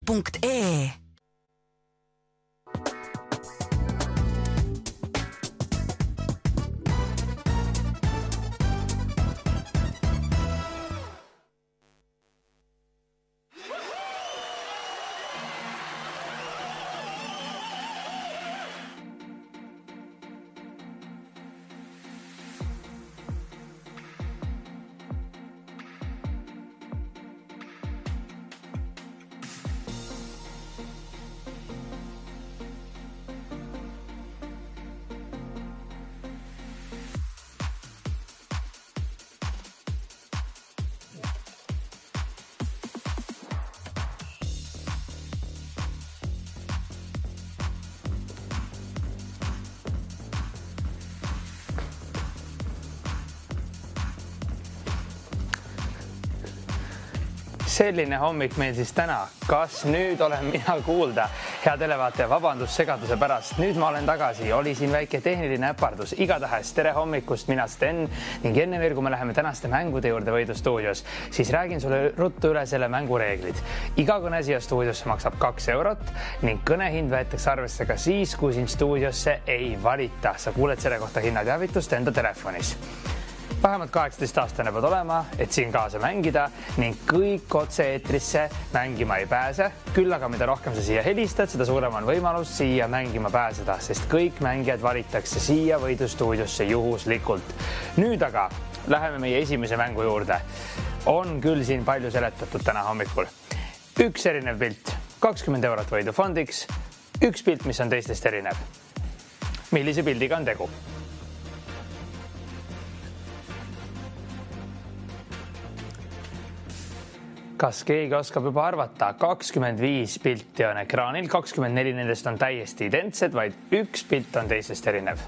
Mänguradio.ee. Selline hommik meil siis täna. Kas nüüd olen mina kuulda? Hea televaataja, vabandust segaduse pärast. Nüüd ma olen tagasi. Oli siin väike tehniline äpardus. Igatahes tere hommikust, mina Sten. Ning enne veel, kui me läheme tänaste mängude juurde Võidustuudios, siis räägin sulle ruttu üle selle mängu reeglid. Iga kõne siia stuudiosse maksab 2 eurot ning kõnehind võetakse arvesse ka siis, kui siin stuudiosse ei valita. Sa kuuled selle kohta hinnateavitust enda telefonis. Vähemalt 18-aastane pead olema, et siin kaasa mängida ning kõik otse-eetrisse mängima ei pääse. Küll aga mida rohkem sa siia helistad, seda suurem on võimalus siia mängima pääseda, sest kõik mängijad valitakse siia Võidustuudiosse juhuslikult. Nüüd aga läheme meie esimese mängu juurde. On küll siin palju seletatud täna hommikul. Üks erinev pilt, 20 eurot võidufondiks, üks pilt, mis on teistest erinev. Millise pildiga on tegu? Kas keegi oskab juba arvata? 25 pilti on ekraanil, 24 nendest on täiesti identsed, vaid üks pilt on teisest erinev.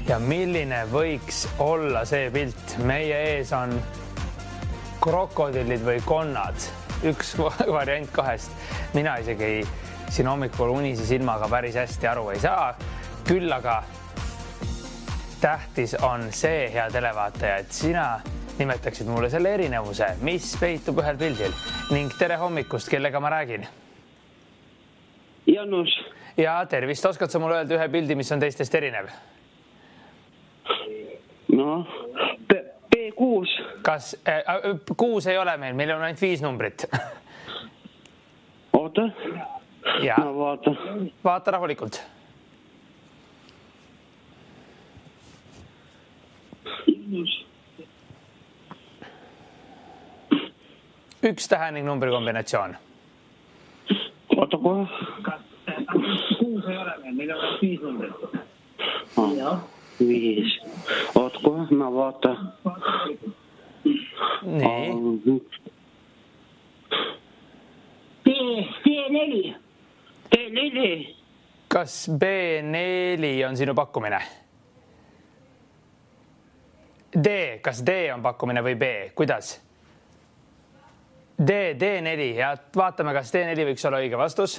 Ja milline võiks olla see pilt? Meie ees on krokodillid või konnad. Üks variant kahest. Mina isegi siin hommikul unise silmaga päris hästi aru ei saa. Küll aga tähtis on see, hea televaataja, et sina nimetaksid mulle selle erinevuse, mis peitub ühel pildil. Ning tere hommikust, kellega ma räägin? Janus. Ja tervist, oskad sa mulle öelda ühe pildi, mis on teistest erinev? No, B6. Kas 6 ei ole meil on ainult 5 numbrit. Oota. Ja. No vaata. Vaata rahulikult. Üks tähe ning numbri kombinatsioon. Oota kohe. Kas 6 ei ole meil on ainult 5 numbrit. Jah. 5. Oot kohe, ma vaata. Nii. D4. D4. Kas B4 on sinu pakkumine? D, kas D on pakkumine või B? Kuidas? D4. Ja vaatame, kas D4 võiks olla õige vastus.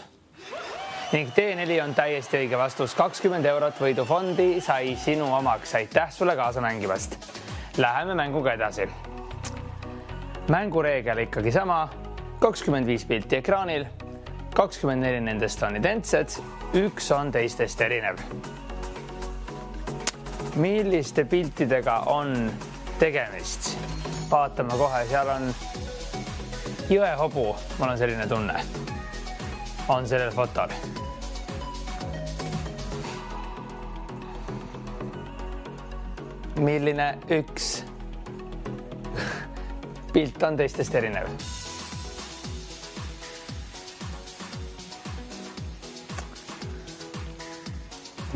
Ning D4 on täiesti õige vastus. 20 eurot võidufondi sai sinu omaks. Aitäh sulle kaasa mängivast. Läheme mänguga edasi. Mängureegel ikkagi sama. 25 pilti ekraanil. 24 nendest on identsed. Üks on teistest erinev. Milliste piltidega on tegemist? Vaatame kohe. Seal on jõehobu. Mul on selline tunne. On sellel fotol. Milline üks pilt on teistest erinev?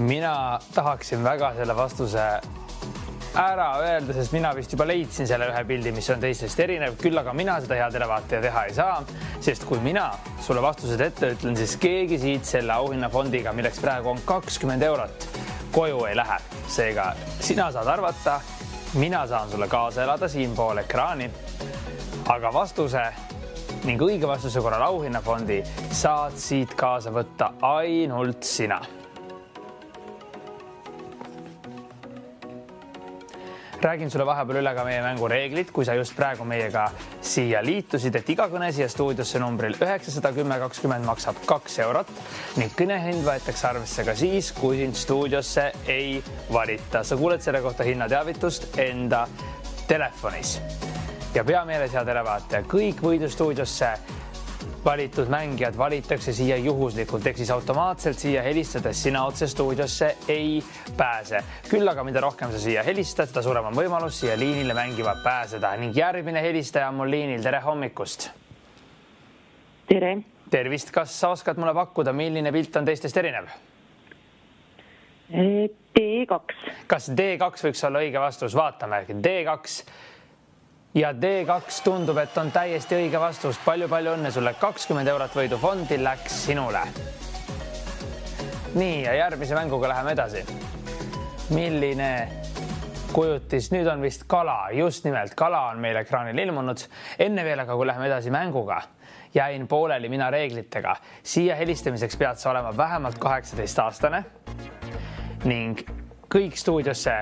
Mina tahaksin väga selle vastuse ära öelda, sest mina vist juba leidsin selle ühe pildi, mis on teistest erinev. Küll aga mina seda hea televaataja teha ei saa, sest kui mina sulle vastused ette ütlen, siis keegi siit selle auhinnafondiga, milleks praegu on 20 eurot, koju ei lähe. Seega sina saad arvata, mina saan sulle kaasa elada siinpool ekraani, aga vastuse ning õige vastuse korral auhinnafondi saad siit kaasa võtta ainult sina. Räägin sulle vahepeal üle ka meie mängu reeglid, kui sa just praegu meiega siia liitusid, et iga kõne siia stuudiosse numbril 91020 maksab 2 eurot ning kõnehind võetakse arvesse ka siis, kui sind stuudiosse ei valita. Sa kuuled selle kohta hinnateavitust enda telefonis. Ja peameeles, hea televaataja, kõik võidustuudiosse valitud mängijad valitakse siia juhuslikult, ehk siis automaatselt siia helistades sina otse stuudiosse ei pääse. Küll aga mida rohkem sa siia helistad, seda suurem on võimalus siia liinile mängiva pääseda ning järgmine helistaja on mul liinil. Tere hommikust! Tere! Tervist! Kas sa oskad mulle pakkuda, milline pilt on teistest erinev? D2. Kas D2 võiks olla õige vastus? Vaatame. D2 ja D2 tundub, et on täiesti õige vastus. Palju õnne sulle. 20 eurot võidufondi läks sinule. Nii, ja järgmise mänguga läheme edasi. Milline kujutis? Nüüd on vist kala. Just nimelt, kala on meil ekraanil ilmunud. Enne veel, aga kui läheme edasi mänguga, jäin pooleli mina reeglitega. Siia helistamiseks pead sa olema vähemalt 18-aastane ning kõik stuudiosse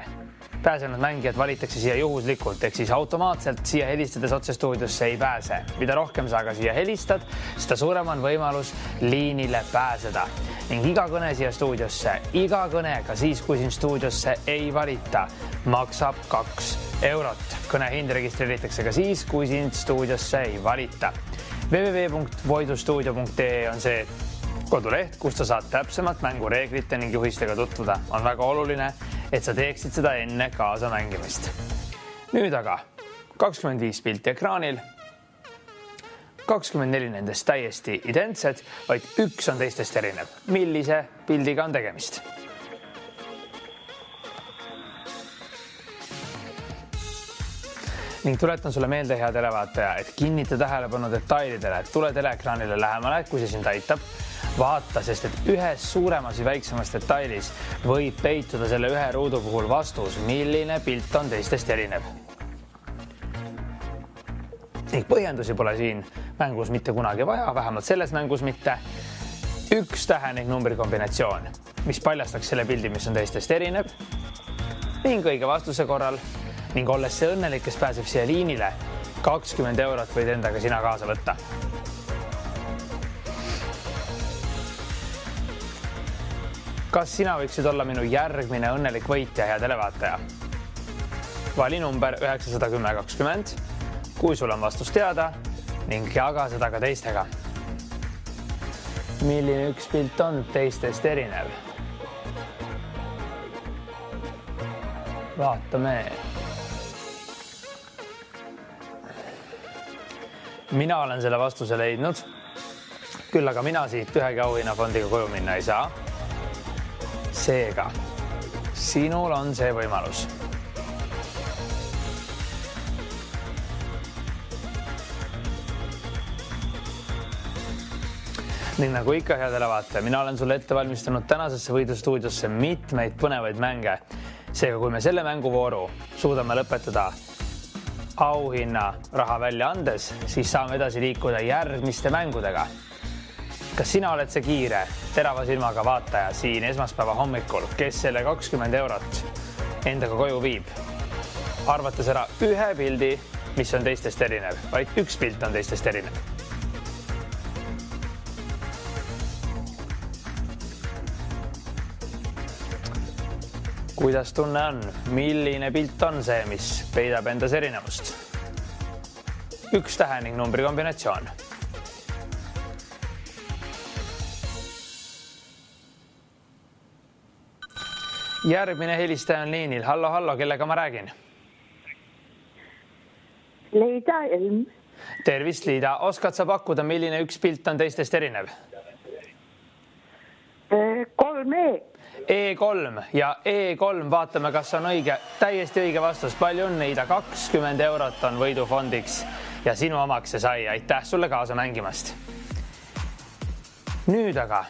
pääsenud mängijad valitakse siia juhuslikult, ehk siis automaatselt siia helistades otse stuudiosse ei pääse. Mida rohkem sa aga siia helistad, seda suurem on võimalus liinile pääseda. Ning iga kõne siia stuudiosse, iga kõne ka siis, kui siin stuudiosse ei valita, maksab 2 eurot. Kõne hind registreeritakse ka siis, kui siin stuudiosse ei valita. www.voidustuudio.ee on see koduleht, kus sa saad täpsemalt mängureeglite ning juhistega tutvuda. On väga oluline, et sa teeksid seda enne kaasa mängimist. Nüüd aga 25 pilti ekraanil, 24 nendest täiesti identsed, vaid üks on teistest erinev. Millise pildiga on tegemist? Ning tuletan sulle meelde, hea televaataja, et kinnita tähelepanu detailidele, et tule teleekraanile lähemale, kui see sind aitab. Vaata, sest et ühes suuremas või väiksemas detailis võib peituda selle ühe ruudu puhul vastus, milline pilt on teistest erinev. Ning põhjendusi pole siin mängus mitte kunagi vaja, vähemalt selles mängus mitte. Üks tähe ning numbri kombinatsioon, mis paljastaks selle pildi, mis on teistest erinev ning õige vastuse korral ning olles see õnnelik, kes pääseb siia liinile, 20 eurot võid endaga sina kaasa võtta. Kas sina võiksid olla minu järgmine õnnelik võitja, hea televaataja? Vali number 91020, kui sul on vastus teada ning jaga seda ka teistega. Milline üks pilt on teistest erinev? Vaatame. Mina olen selle vastuse leidnud, küll aga mina siit ühegi auhinnafondiga koju minna ei saa. Seega, sinul on see võimalus. Ning nagu ikka, hea televaataja, mina olen sulle ette valmistanud tänasesse võidustuudiosse mitmeid põnevaid mänge. Seega, kui me selle mänguvooru suudame lõpetada auhinna raha välja andes, siis saame edasi liikuda järgmiste mängudega. Kas sina oled see kiire, terava silmaga vaataja siin esmaspäeva hommikul, kes selle 20 eurot endaga koju viib? Arvates ära ühe pildi, mis on teistest erinev, vaid üks pilt on teistest erinev. Kuidas tunne on? Milline pilt on see, mis peidab endas erinevust? Üks tähe ning numbri kombinatsioon. Järgmine helistaja on liinil. Hallo, kellega ma räägin? Liida Elm. Tervist, Liida. Oskad sa pakkuda, milline üks pilt on teistest erinev? 3E. E3 ja E3, vaatame, kas on õige, täiesti õige vastus. Palju õnne, Liida, 20 eurot on võidufondiks ja sinu omaks see sai. Aitäh sulle kaasa mängimast. Nüüd aga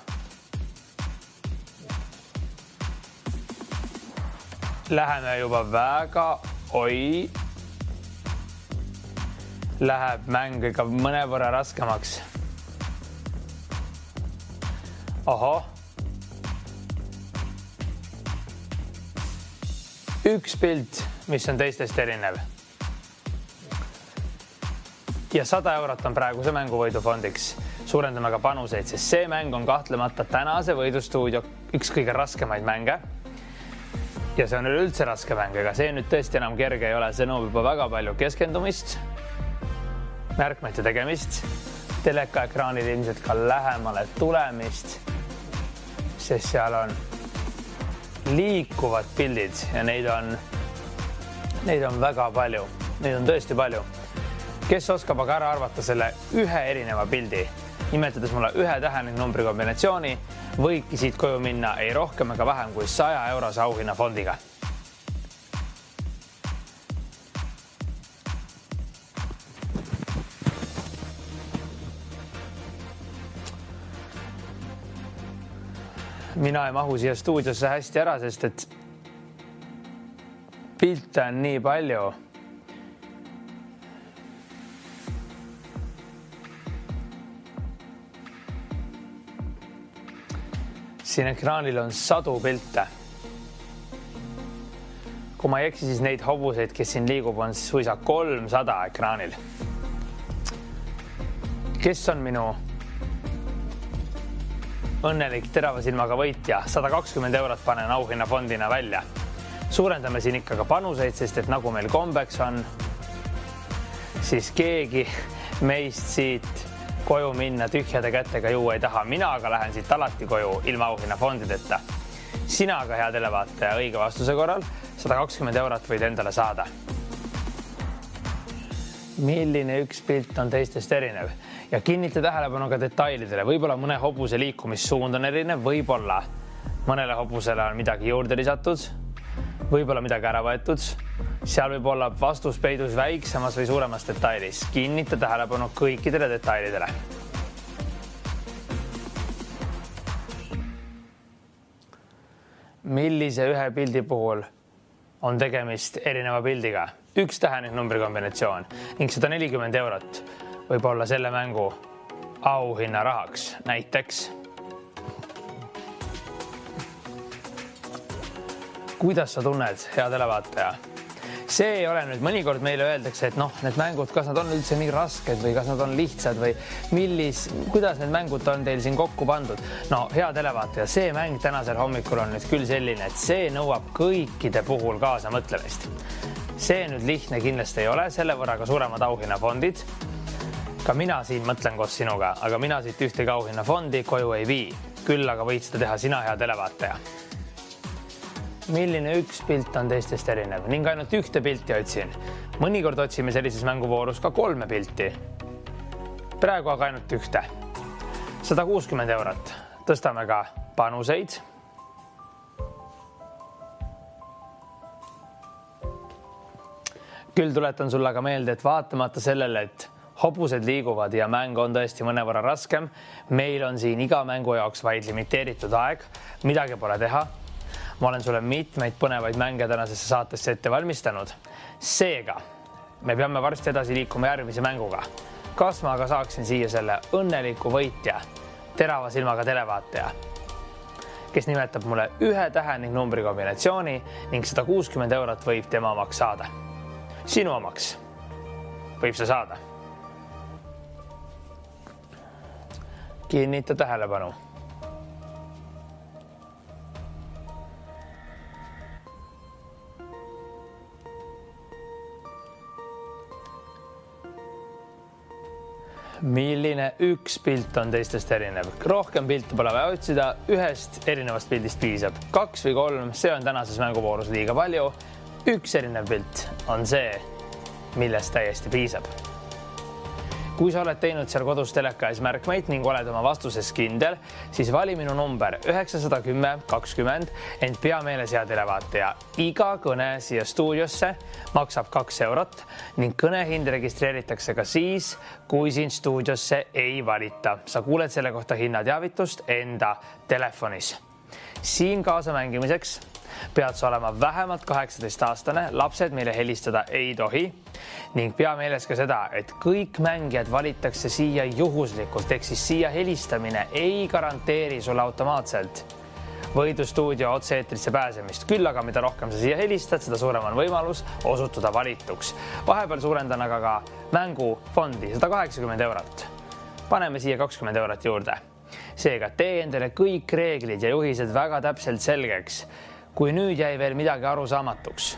läheme juba väga oi. Läheb mäng ikka mõnevõrra raskemaks. Oho. Üks pilt, mis on teistest erinev. Ja 100 eurot on praeguse mängu võidufondiks. Suurendame ka panuseid, sest see mäng on kahtlemata tänase võidustuudio üks kõige raskemaid mänge. Ja see on üleüldse raske mäng, aga see nüüd tõesti enam kerge ei ole. See nõuab juba väga palju keskendumist, märkmete tegemist, telekaekraanil ilmselt ka lähemale tulemist, sest seal on liikuvad pildid ja neid on väga palju. Neid on tõesti palju. Kes oskab aga ära arvata selle ühe erineva pildi, nimetades mulle ühe tähe ning numbri kombinatsiooni, võibki siit koju minna ei rohkem ega vähem kui 100 eurose auhinnafondiga. Mina ei mahu siia stuudiosse hästi ära, sest et pilte on nii palju. Siin ekraanil on 100 pilte. Kui ma ei eksi, siis neid hobuseid, kes siin liigub, on suisa 300 ekraanil. Kes on minu õnnelik terava silmaga võitja? 120 eurot panen auhinnafondina välja. Suurendame siin ikka ka panuseid, sest et nagu meil kombeks on, siis keegi meist siit koju minna tühjade kätega juua ei taha. Mina aga lähen siit alati koju ilma auhinnafondideta. Sina aga, hea televaataja, õige vastuse korral 120 eurot võid endale saada. Milline üks pilt on teistest erinev? Ja kinnita tähelepanu ka detailidele. Võib-olla mõne hobuse liikumissuund on erinev, võib-olla mõnele hobusele on midagi juurde lisatud, võib-olla midagi ära võetud. Seal võib olla vastus peidus väiksemas või suuremas detailis. Kinnita tähelepanu kõikidele detailidele. Millise ühe pildi puhul on tegemist erineva pildiga? Üks tähe ning numbri kombinatsioon ning 140 eurot võib olla selle mängu auhinna rahaks. Näiteks. Kuidas sa tunned, hea televaataja? See ei ole nüüd mõnikord meile öeldakse, et need mängud, kas nad on üldse nii rasked või kas nad on lihtsad või kuidas need mängud on teil siin kokku pandud? No, hea televaataja, see mäng tänasel hommikul on nüüd küll selline, et see nõuab kõikide puhul kaasa mõtlemist. See nüüd lihtne kindlasti ei ole, selle võrra ka suuremad auhinnafondid. Ka mina siin mõtlen koos sinuga, aga mina siit ühtegi auhinnafondi koju ei vii. Küll aga võid seda teha sina, hea televaataja. Milline üks pilt on teistest erinev ning ainult ühte pilti otsin. Mõnikord otsime sellises mänguvoorus ka 3 pilti. Praegu aga ainult ühte. 160 eurot. Tõstame ka panuseid. Küll tuletan sulle aga meelde, et vaatamata sellele, et hobused liiguvad ja mäng on tõesti mõnevõrra raskem, meil on siin iga mängu jaoks vaid limiteeritud aeg. Midagi pole teha. Ma olen sulle mitmeid põnevaid mänge tänasesse saatesse ette valmistanud. Seega, me peame varsti edasi liikuma järgmise mänguga. Kas ma aga saaksin siia selle õnneliku võitja, terava silmaga televaataja, kes nimetab mulle ühe tähe ning numbri kombinatsiooni ning 160 eurot võib tema omaks saada. Sinu omaks võib see saada. Kinnita tähelepanu. Milline üks pilt on teistest erinev? Rohkem pilte pole vaja otsida, ühest erinevast pildist piisab. 2 või 3, see on tänases mänguvoorus liiga palju. Üks erinev pilt on see, millest täiesti piisab. Kui sa oled teinud seal kodus teleka ees märkmeid ning oled oma vastuses kindel, siis vali minu number 910 20, ent pea meeles, hea televaataja. Iga kõne siia stuudiosse maksab 2 eurot ning kõnehind registreeritakse ka siis, kui siin stuudiosse ei valita. Sa kuuled selle kohta hinnateavitust enda telefonis. Siin kaasa mängimiseks pead sa olema vähemalt 18-aastane, lapsed meile helistada ei tohi ning pea meeles ka seda, et kõik mängijad valitakse siia juhuslikult, ehk siis siia helistamine ei garanteeri sulle automaatselt Võidustuudio otse-eetrisse pääsemist. Küll aga mida rohkem sa siia helistad, seda suurem on võimalus osutuda valituks. Vahepeal suurendan aga ka mängufondi 180 eurot. Paneme siia 20 eurot juurde. Seega tee endale kõik reeglid ja juhised väga täpselt selgeks. Kui nüüd jäi veel midagi arusaamatuks,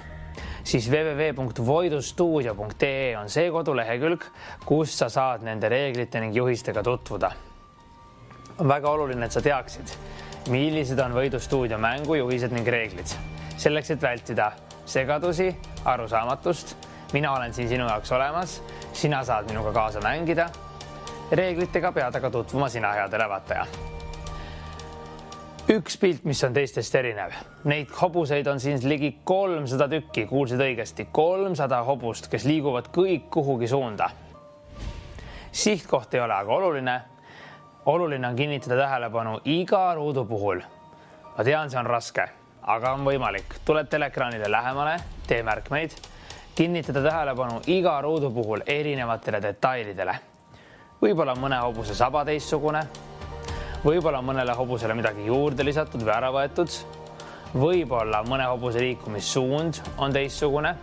siis www.voidustuudio.ee on see kodulehekülg, kus sa saad nende reeglite ning juhistega tutvuda. On väga oluline, et sa teaksid, millised on Võidustuudio mängujuhised ning reeglid. Selleks, et vältida segadusi, arusaamatust, mina olen siin sinu jaoks olemas, sina saad minuga kaasa mängida. Reeglitega pead aga tutvuma sina, hea televaataja. Üks pilt, mis on teistest erinev. Neid hobuseid on siin ligi 300 tükki, kuulsid õigesti, 300 hobust, kes liiguvad kõik kuhugi suunda. Sihtkoht ei ole aga oluline. Oluline on kinnitada tähelepanu iga ruudu puhul. Ma tean, see on raske, aga on võimalik. Tuled teleekraanile lähemale, tee märkmeid, kinnitada tähelepanu iga ruudu puhul erinevatele detailidele. Võib-olla mõne hobuse saba teissugune, võib-olla mõnele hobusele midagi juurde lisatud või ära võetud, võib-olla mõne hobuse liikumissuund on teissugune.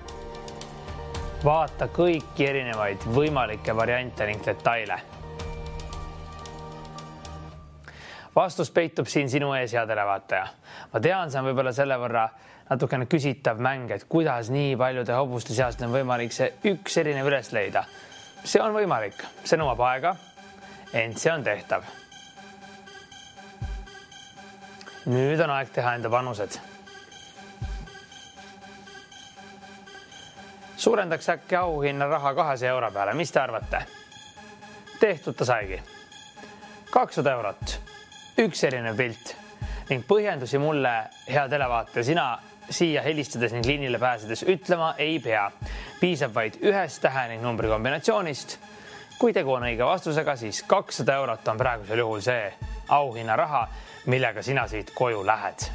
Vaata kõiki erinevaid võimalikke variante ning detaile. Vastus peitub siin sinu ees, hea televaataja. Ma tean, see on võib-olla selle võrra natukene küsitav mäng, et kuidas nii paljude hobuste seast on võimalik see üks erinev üles leida. See on võimalik, see nõuab aega, ent see on tehtav. Nüüd on aeg teha enda panused. Suurendaks äkki auhinna raha 200 euro peale, mis te arvate? Tehtud ta saigi. 200 eurot. Üks erinev pilt ning põhjendusi mulle, hea televaataja, sina siia helistades ning liinile pääsedes ütlema ei pea. Piisab vaid ühest tähe ning numbri kombinatsioonist. Kui tegu on õige vastusega, siis 200 eurot on praegusel juhul see auhinna raha, millega sina siit koju lähed.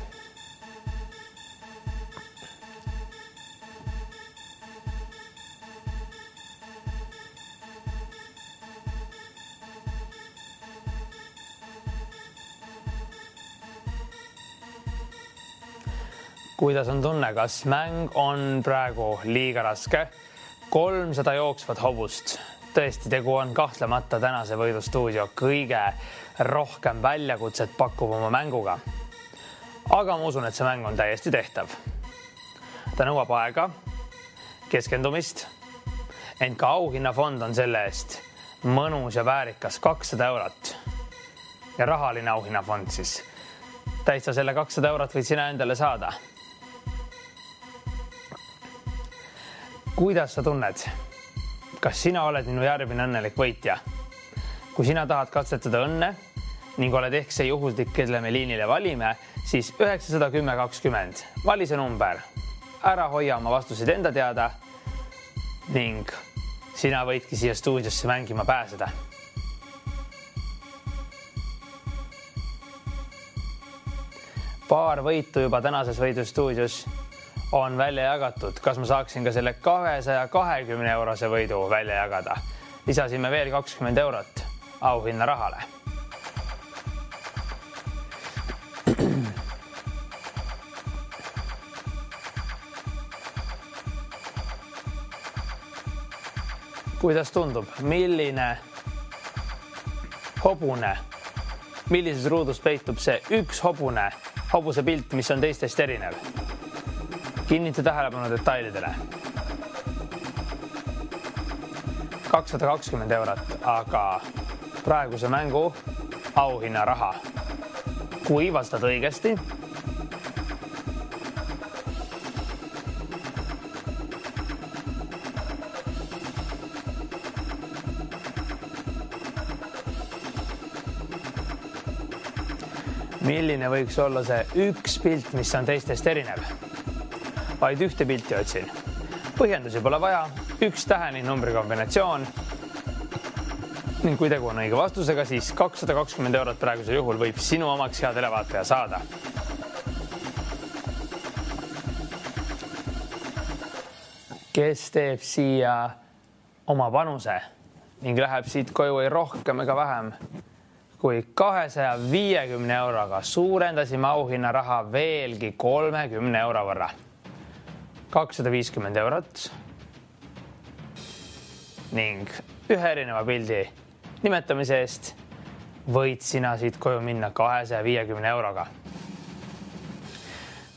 Kuidas on tunne, kas mäng on praegu liiga raske? 300 jooksvat hobust. Tõesti, tegu on kahtlemata tänase Võidustuudio kõige rohkem väljakutset pakkuv oma mänguga. Aga ma usun, et see mäng on täiesti tehtav. Ta nõuab aega, keskendumist, ent ka auhinnafond on selle eest mõnus ja väärikas 200 eurot. Ja rahaline auhinnafond siis. Täitsa selle 200 eurot võid sina endale saada. Kuidas sa tunned? Kas sina oled minu järgmine õnnelik võitja? Kui sina tahad katsetada õnne ning oled ehk see juhuslik, kelle me liinile valime, siis 910-20. Vali see number. Ära hoia oma vastuseid enda teada ning sina võidki siia stuudiosse mängima pääseda. Paar võitu juba tänases Võidustuudios on välja jagatud. Kas ma saaksin ka selle 220 eurose võidu välja jagada? Lisasime veel 20 eurot auhinna rahale. Kuidas tundub? Milline hobune? Millises ruudus peitub see üks hobuse pilt, mis on teistest erinev? Kinnita tähelepanu detailidele. 220 eurot, aga praeguse mängu auhinna raha. Kui vastad õigesti, milline võiks olla see üks pilt, mis on teistest erinev? Vaid ühte pilti otsin. Põhjendusi pole vaja, üks tähe ning numbri kombinatsioon. Ning kui tegu on õige vastusega, siis 220 eurot praegusel juhul võib sinu omaks hea televaataja saada. kes teeb siia oma panuse ning läheb siit koju ei rohkem ega vähem kui 250 euroga. Suurendasime auhinna raha veelgi 30 euro võrra. 250 eurot ning ühe erineva pildi nimetamise eest võid sina siit koju minna 250 euroga.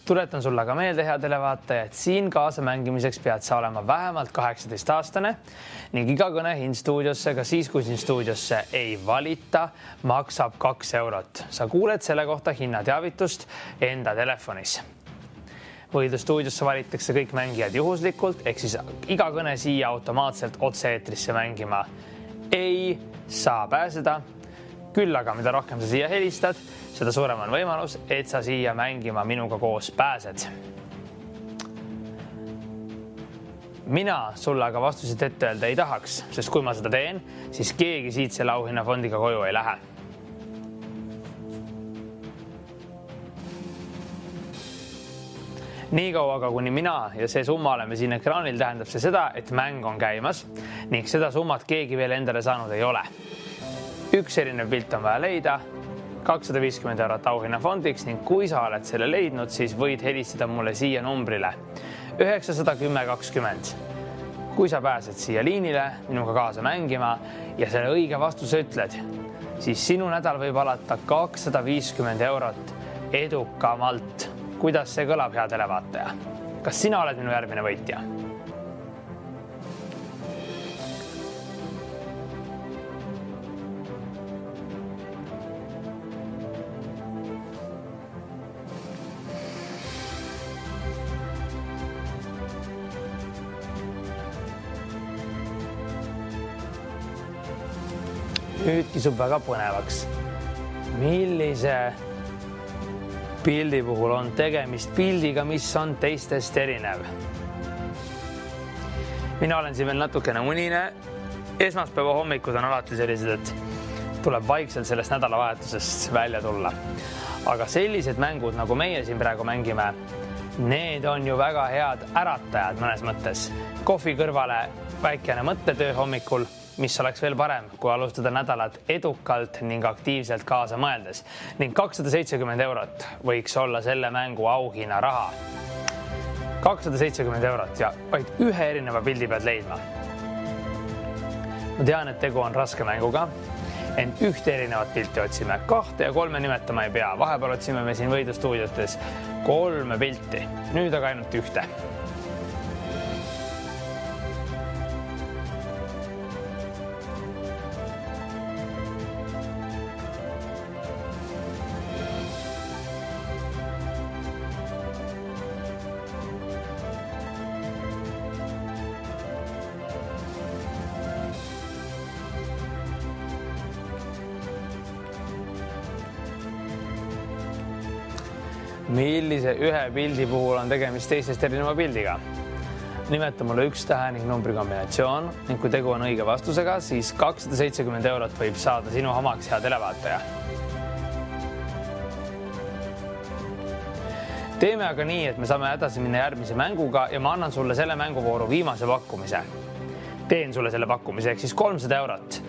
Tuletan sulle aga meelde, hea televaataja, et siin kaasa mängimiseks pead sa olema vähemalt 18-aastane ning iga kõne hind stuudiosse, ka siis, kui siin stuudiosse ei valita, maksab 2 eurot. Sa kuuled selle kohta hinnateavitust enda telefonis. Võidu stuudiosse valitakse kõik mängijad juhuslikult, ehk siis iga kõne siia automaatselt otse-eetrisse mängima ei saa pääseda. Küll aga mida rohkem sa siia helistad, seda suurem on võimalus, et sa siia mängima minuga koos pääsed. Mina sulle aga vastuseid ette öelda ei tahaks, sest kui ma seda teen, siis keegi siit selle auhinnafondiga koju ei lähe. Nii kaua aga kuni mina ja see summa oleme siin ekraanil, tähendab see seda, et mäng on käimas ning seda summat keegi veel endale saanud ei ole. Üks erinev pilt on vaja leida, 250 eurot auhinnafondiks ning kui sa oled selle leidnud, siis võid helistada mulle siia numbrile 91020. Kui sa pääsed siia liinile minuga kaasa mängima ja selle õige vastuse ütled, siis sinu nädal võib alata 250 eurot edukamalt. Kuidas see kõlab, hea televaataja? Kas sina oled minu järgmine võitja? Nüüd kisub väga põnevaks. Millise pildi puhul on tegemist pildiga, mis on teistest erinev? Mina olen siin veel natukene unine. Esmaspäeva hommikud on alati sellised, et tuleb vaikselt sellest nädalavahetusest välja tulla. Aga sellised mängud, nagu meie siin praegu mängime, need on ju väga head äratajad mõnes mõttes. Kohvi kõrvale väikene mõttetöö hommikul, mis oleks veel parem, kui alustada nädalat edukalt ning aktiivselt kaasa mõeldes. Ning 270 eurot võiks olla selle mängu auhinna raha. 270 eurot ja vaid ühe erineva pildi pead leidma. Ma tean, et tegu on raske mänguga, ent ühte erinevat pilti otsime. 2 ja 3 nimetama ei pea. Vahepeal otsime me siin Võidu stuudiotes 3 pilti. Nüüd aga ainult ühte. Millise ühe pildi puhul on tegemist teistest erineva pildiga? Nimeta mulle üks tähe ning numbri kombinatsioon ning kui tegu on õige vastusega, siis 270 eurot võib saada sinu omaks, hea televaataja. Teeme aga nii, et me saame edasi minna järgmise mänguga ja ma annan sulle selle mänguvooru viimase pakkumise. Teen sulle selle pakkumise, ehk siis 300 eurot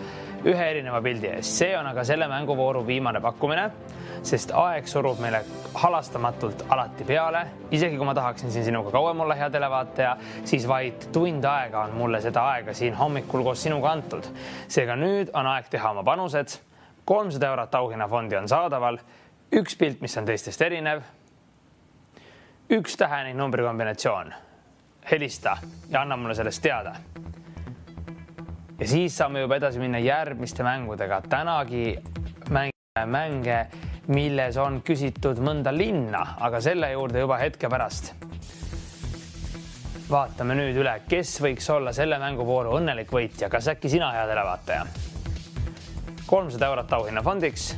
ühe erineva pildi eest. See on aga selle mänguvooru viimane pakkumine, sest aeg surub meile halastamatult alati peale. Isegi kui ma tahaksin siin sinuga kauem olla, hea televaataja, siis vaid tund aega on mulle seda aega siin hommikul koos sinuga antud. Seega nüüd on aeg teha oma panused. 300 eurot auhinnafondi on saadaval. Üks pilt, mis on teistest erinev. Üks tähe ning numbri kombinatsioon. Helista ja anna mulle sellest teada. Ja siis saame juba edasi minna järgmiste mängudega. Tänagi mänge, milles on küsitud mõnda linna, aga selle juurde juba hetke pärast. Vaatame nüüd üle, kes võiks olla selle mänguvooru õnnelik võitja. Kas äkki sina, hea televaataja? 300 eurot auhinnafondiks.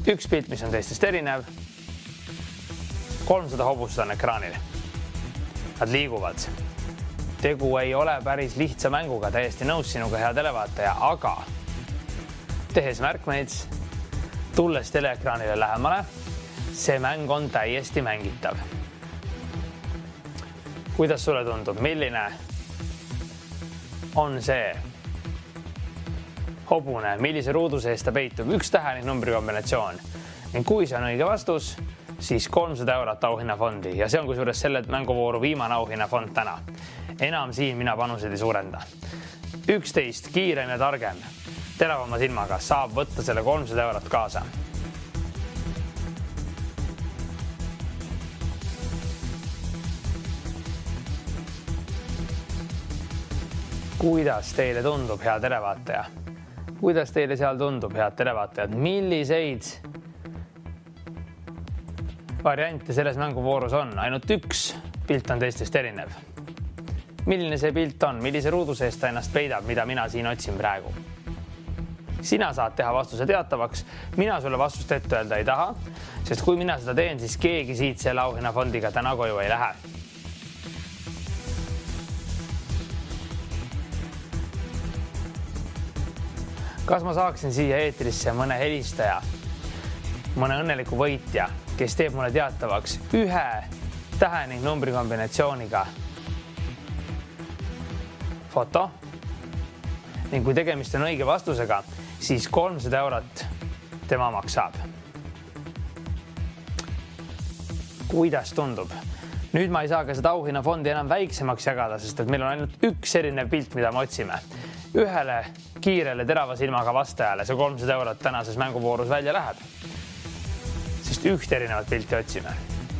Üks pilt, mis on teistest erinev. 300 hobust on ekraanil. Nad liiguvad. Tegu ei ole päris lihtsa mänguga, täiesti nõus sinuga, hea televaataja, aga tehes märkmeid, tulles teleekraanile lähemale, see mäng on täiesti mängitav. Kuidas sulle tundub, milline on see hobune, millise ruudu sees ta peitub, üks tähe ning numbri kombinatsioon. Ning kui see on õige vastus, siis 300 eurot auhinnafondi ja see on kusjuures selle mänguvooru viimane auhinnafond täna. Enam siin mina panuseid ei suurenda. 11 kiirem ja targem, teravama silmaga saab võtta selle 300 eurot kaasa. Kuidas teile tundub, hea televaataja? Kuidas teile seal tundub, head televaatajad? Milliseid variante selles mänguvoorus on? Ainult üks pilt on teistest erinev. Milline see pilt on? Millise ruudu seest ta ennast peidab, mida mina siin otsin praegu? Sina saad teha vastuse teatavaks. Mina sulle vastust ette öelda ei taha, sest kui mina seda teen, siis keegi siit selle auhinnafondiga täna koju ei lähe. Kas ma saaksin siia eetrisse mõne helistaja, mõne õnneliku võitja, kes teeb mulle teatavaks ühe tähe ning numbri kombinatsiooniga foto? Ning kui tegemist on õige vastusega, siis 300 eurot tema maksab. Kuidas tundub? Nüüd ma ei saa ka seda auhinnafondi enam väiksemaks jagada, sest et meil on ainult üks erinev pilt, mida me otsime. Ühele kiirele terava silmaga vastajale see 300 eurot tänases mänguvoorus välja läheb. Sest üht erinevat pilti otsime.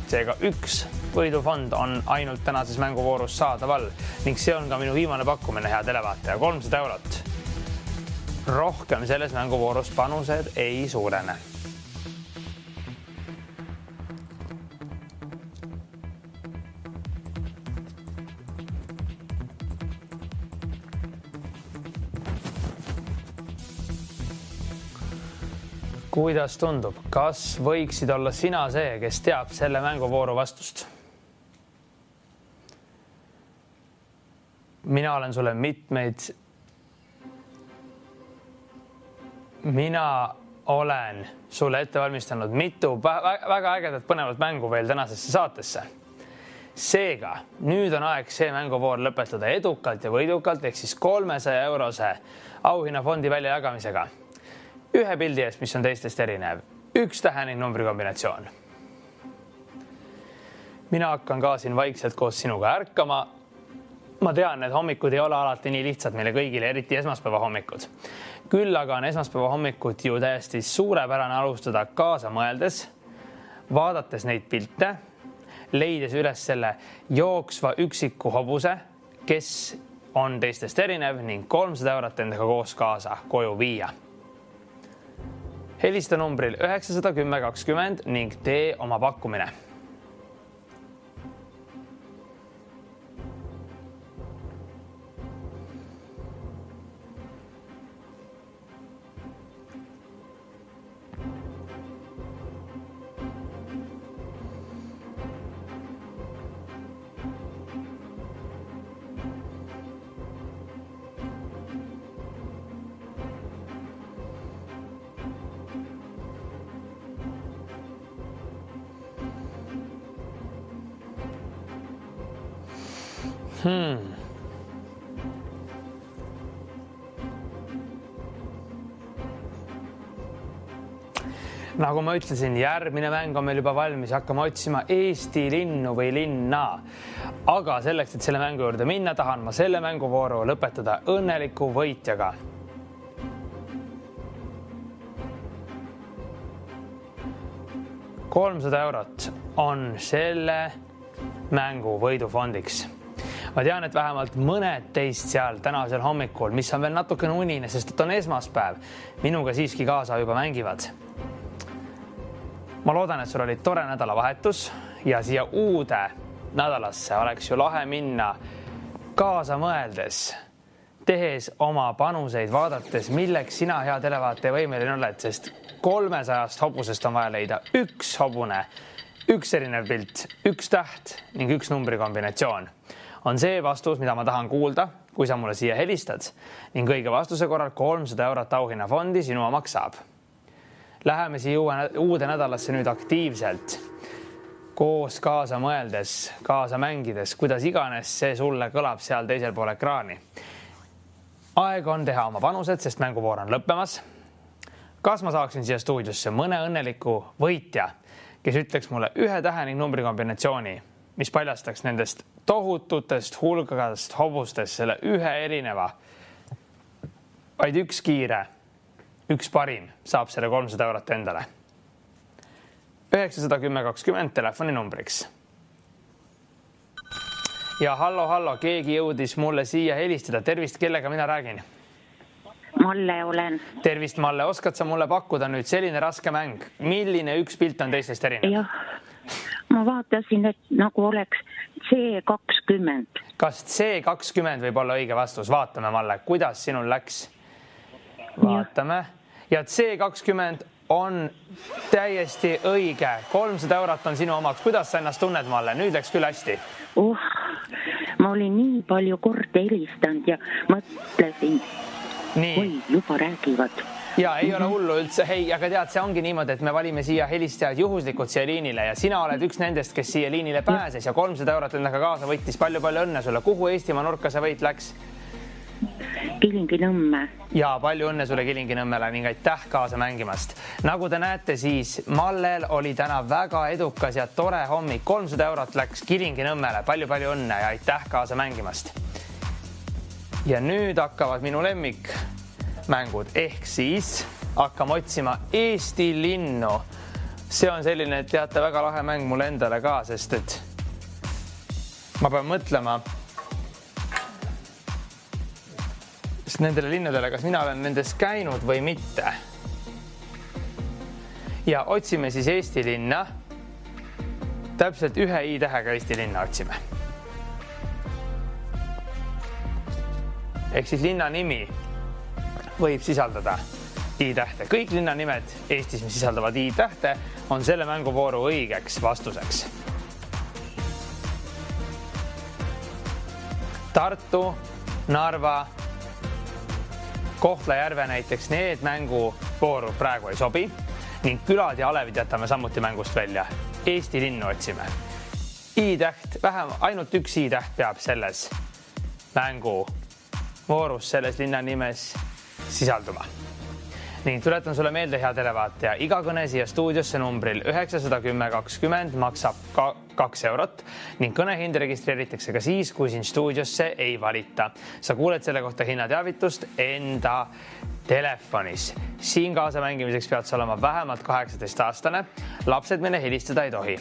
Seega üks võidufond on ainult tänases mänguvoorus saadaval ning see on ka minu viimane pakkumine, hea televaataja, 300 eurot. Rohkem selles mänguvoorus panused ei suurene. Kuidas tundub? Kas võiksid olla sina see, kes teab selle mänguvooru vastust? Mina olen sulle ette valmistanud mitu väga ägedat põnevat mängu veel tänasesse saatesse. Seega, nüüd on aeg see mänguvoor lõpetada edukalt ja võidukalt, ehk siis 300 eurose auhinnafondi välja jagamisega. Ühe pildi eest, mis on teistest erinev. Üks tähe ning numbri kombinatsioon. Mina hakkan ka siin vaikselt koos sinuga ärkama. Ma tean, et hommikud ei ole alati nii lihtsad meile kõigile, eriti esmaspäeva hommikud. Küll aga on esmaspäeva hommikut ju täiesti suurepärane alustada kaasa mõeldes, vaadates neid pilte, leides üles selle jooksva üksiku hobuse, kes on teistest erinev ning 300 eurot endaga koos kaasa koju viia. Helista numbril 910 20 ning tee oma pakkumine. Nagu ma ütlesin, järgmine mäng on meil juba valmis, hakkame otsima Eesti linnu või linna. Aga selleks, et selle mängu juurde minna, tahan ma selle mänguvooru lõpetada õnneliku võitjaga. €300 on selle mängu võidufondiks. Ma tean, et vähemalt mõned teist seal tänasel hommikul, mis on veel natukene unine, sest et on esmaspäev, minuga siiski kaasa juba mängivad. Ma loodan, et sul oli tore nädalavahetus ja siia uude nädalasse oleks ju lahe minna kaasa mõeldes, tehes oma panuseid, vaadates, milleks sina, hea televaataja, võimeline oled, sest 300 hobusest on vaja leida üks hobune, üks erinev pilt, üks täht ning üks numbri kombinatsioon. On see vastus, mida ma tahan kuulda, kui sa mulle siia helistad ning õige vastuse korral 300 eurot auhinnafondi sinu omaks saab. Läheme siia uude nädalasse nüüd aktiivselt, koos kaasa mõeldes, kaasa mängides, kuidas iganes see sulle kõlab seal teisel pool ekraani. Aeg on teha oma panused, sest mänguvoor on lõppemas. Kas ma saaksin siia stuudiosse mõne õnneliku võitja, kes ütleks mulle ühe tähe ning numbri kombinatsiooni, mis paljastaks nendest tohututest hulgadest hobustest selle ühe erineva, vaid üks kiire, üks parim saab selle 300 eurot endale. 910 telefoni numbriks. Ja hallo, keegi jõudis mulle siia helistada. Tervist, kellega mina räägin? Malle olen. Tervist, Malle. Oskad sa mulle pakkuda nüüd selline raske mäng? Milline üks pilt on teistest erinev? Jah, ma vaatasin, et nagu oleks C20. Kas C20 võib olla õige vastus? Vaatame, Malle, kuidas sinul läks? Vaatame. Ja C20 on täiesti õige. 300 eurot on sinu omaks. Kuidas sa ennast tunned, Malle? Nüüd läks küll hästi. Ma olin nii palju korda helistanud ja mõtlesin, oi, juba räägivad. Ja ei ole hullu üldse. Hei, aga tead, see ongi niimoodi, et me valime siia helistajad juhuslikult siia liinile ja sina oled üks nendest, kes siia liinile pääses ja 300 eurot endaga kaasa võttis. Palju õnne sulle. Kuhu Eestimaa nurka see võit läks? Kilingi-Nõmme. Ja palju õnne sulle Kilingi-Nõmmele ning aitäh kaasa mängimast. Nagu te näete, siis Mallel oli täna väga edukas ja tore hommik. 300 eurot läks Kilingi-Nõmmele. Palju õnne ja aitäh kaasa mängimast. Ja nüüd hakkavad minu lemmikmängud ehk siis hakkame otsima Eesti linnu. See on selline, et teate, väga lahe mäng mulle endale ka, sest et ma pean mõtlema nendele linnadele, kas mina olen nendes käinud või mitte. Ja otsime siis Eesti linna. Täpselt ühe I-tähega Eesti linna otsime. Ehk siis linna nimi võib sisaldada I-tähte. Kõik linnanimed Eestis, mis sisaldavad I-tähte, on selle mänguvooru õigeks vastuseks. Tartu, Narva, Kohtla-Järve näiteks, need mänguvooru praegu ei sobi ning külad ja alevid jätame samuti mängust välja. Eesti linnu otsime. I-täht, ainult üks I-täht peab selles mänguvoorus, selles linna nimes sisalduma. Ning tuletan sulle meelde, hea televaataja, iga kõne siia stuudiosse numbril 910 maksab 2 eurot ning kõnehind registreeritakse ka siis, kui siin stuudiosse ei valita. Sa kuuled selle kohta hinnateavitust enda telefonis. Siin kaasa mängimiseks pead sa olema vähemalt 18-aastane. Lapsed meile helistada ei tohi.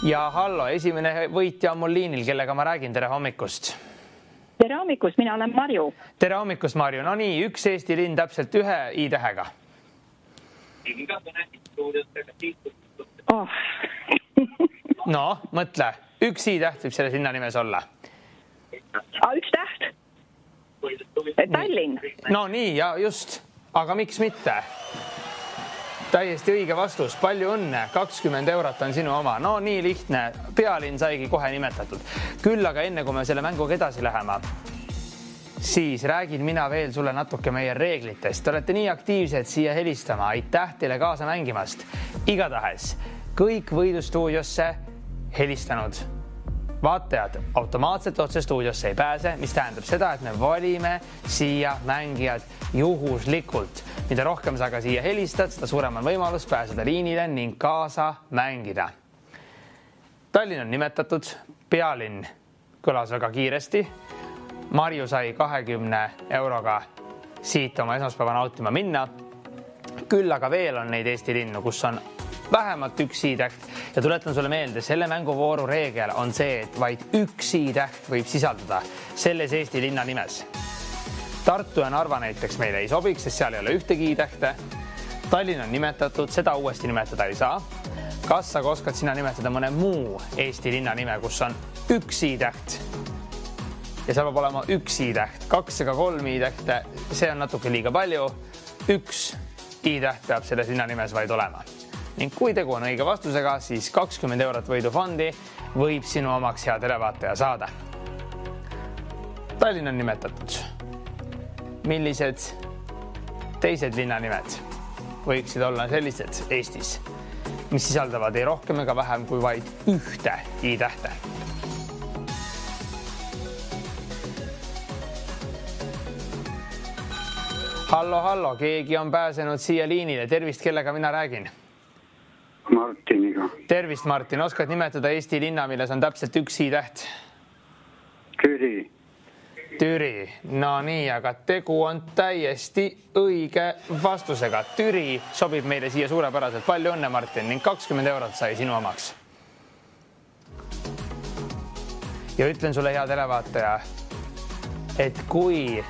Ja hallo, esimene võitja on mul liinil, kellega ma räägin. Tere hommikust. Tere hommikust, mina olen Marju. Tere hommikust, Marju. No nii, üks Eesti linn täpselt ühe I-tähega. No, mõtle. Üks I-täht võib selles linna nimes olla. Üks täht? Tallinn. No nii, ja just. Aga miks mitte? Täiesti õige vastus. Palju õnne. 20 eurot on sinu oma. No nii lihtne. Pealinn saigi kohe nimetatud. Küll aga enne, kui me selle mänguga edasi läheme, siis räägin mina veel sulle natuke meie reeglitest. Te olete nii aktiivsed siia helistama. Aitäh teile kaasa mängimast. Igatahes kõik võidustuudiosse helistanud vaatajad automaatselt otse stuudiosse ei pääse, mis tähendab seda, et me valime siia mängijad juhuslikult. Mida rohkem sa ka siia helistad, seda suurem on võimalus pääseda liinile ning kaasa mängida. Tallinn on nimetatud, pealinn kõlas väga kiiresti. Marju sai 20 euroga siit oma esmaspäeva nautima minna. Küll aga veel on neid Eesti linnu, kus on vähemalt üks I-täht ja tuletan sulle meelde, selle mänguvooru reegel on see, et vaid üks I-täht võib sisaldada selles Eesti linna nimes. Tartu ja Narva näiteks meile ei sobiks, sest seal ei ole ühtegi I-tähte. Tallinn on nimetatud, seda uuesti nimetada ei saa. Kas aga oskad sina nimetada mõne muu Eesti linna nime, kus on üks I-täht? Ja seal peab olema üks I-täht, 2 ega 3 I-tähte, see on natuke liiga palju. Üks I-täht peab selles linna nimes vaid olema. Ning kui tegu on õige vastusega, siis 20 eurot võidufondi võib sinu omaks hea televaataja saada. Tallinn on nimetatud. Millised teised linnanimed võiksid olla sellised Eestis, mis sisaldavad ei rohkem ega vähem kui vaid ühte I-tähte? Hallo, keegi on pääsenud siia liinile. Tervist, kellega mina räägin? Martiniga. Tervist, Martin. Oskad nimetada Eesti linna, milles on täpselt üks i-täht? Türi. No nii, aga tegu on täiesti õige vastusega. Türi sobib meile siia suurepäraselt. Palju õnne, Martin, ning 20 eurot sai sinu omaks. Ja ütlen sulle, hea televaataja, et kui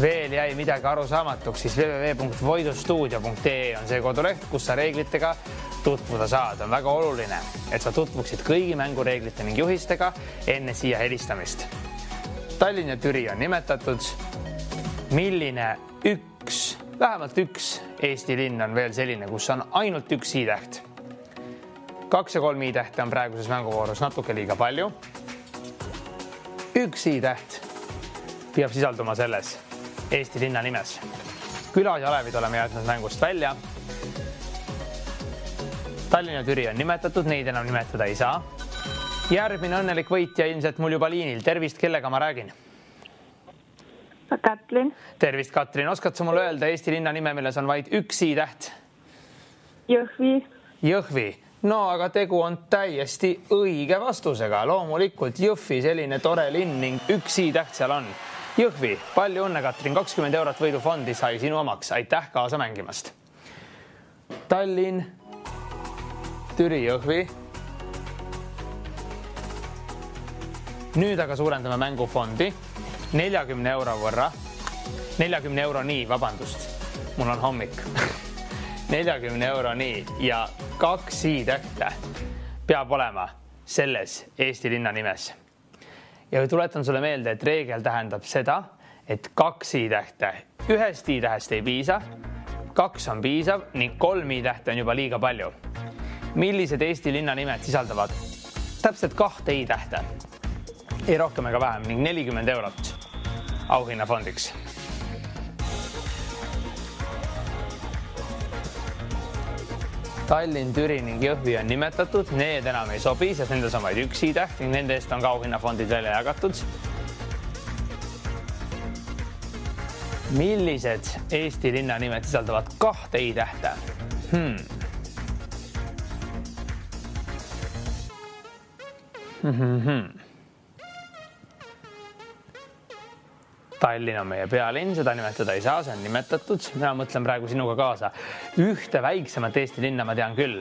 veel jäi midagi arusaamatuks, siis www.voidustuudio.ee on see koduleht, kus sa reeglitega tutvuda saad. On väga oluline, et sa tutvuksid kõigi mängureeglite ning juhistega enne siia helistamist. Tallinn ja Türi on nimetatud. Milline vähemalt üks Eesti linn on veel selline, kus on ainult üks i-täht? 2 ja 3 i-tähte on praeguses mänguvoorus natuke liiga palju. Üks i-täht peab sisalduma selles Eesti linna nimes. Külad ja alevid oleme jätnud mängust välja. Tallinn ja Türi on nimetatud, neid enam nimetada ei saa. Järgmine õnnelik võitja ilmselt mul juba liinil. Tervist, kellega ma räägin? Katrin. Tervist, Katrin. Oskad sa mulle öelda Eesti linna nime, milles on vaid üks i-täht? Jõhvi. No, aga tegu on täiesti õige vastusega. Loomulikult Jõhvi selline tore linn ning üks i-täht seal on. Jõhvi, palju õnne, Katrin. 20 eurot võidufondi sai sinu omaks. Aitäh kaasa mängimast. Tallinn, Türi, Jõhvi. Nüüd aga suurendame mängufondi 40 euro võrra. 40 euro nii, vabandust. Mul on hommik. 40 euro nii ja 2 i-tähte peab olema selles Eesti linna nimes. Ja tuletan sulle meelde, et reegel tähendab seda, et 2 i-tähte ühest i-tähest ei piisa, 2 on piisav ning 3 i-tähte on juba liiga palju. Millised Eesti linna nimed sisaldavad täpselt 2 i-tähte? Ei rohkem ega vähem ning 40 eurot auhinnafondiks. Tallinn, Türi ning Jõhvi on nimetatud. Need enam ei sobi, sest nendes on vaid üks i-täht ning nende eest on ka auhinnafondid välja jagatud. Millised Eesti linna nimed sisaldavad 2 i-tähte? Tallinn on meie pealinn, seda nimetada ei saa, see on nimetatud. Mina mõtlen praegu sinuga kaasa. Ühte väiksemat Eesti linna ma tean küll.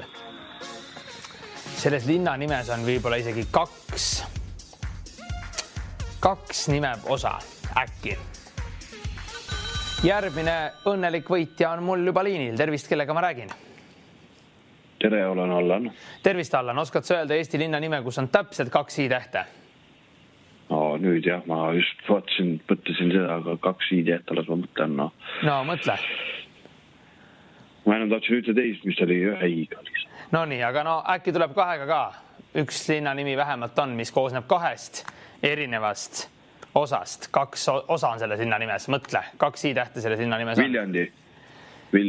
Selles linna nimes on võib-olla isegi 2 nime osa äkki. Järgmine õnnelik võitja on mul juba liinil. Tervist, kellega ma räägin? Tere, olen Allan. Tervist, Allan. Oskad sa öelda Eesti linna nime, kus on täpselt 2 i-tähte? No nüüd jah, ma just mõtlesin seda, aga 2 i-tähte alles ma mõtlen. No mõtle. Ma enam tahtsin ütle teist, mis oli ühe i-ga. No nii, aga äkki tuleb 2-ga ka. Üks linna nimi vähemalt on, mis koosneb 2 erinevast osast. 2 osa on selles linna nimes. Mõtle, 2 i-tähte selles linna nimes on. Viljandi.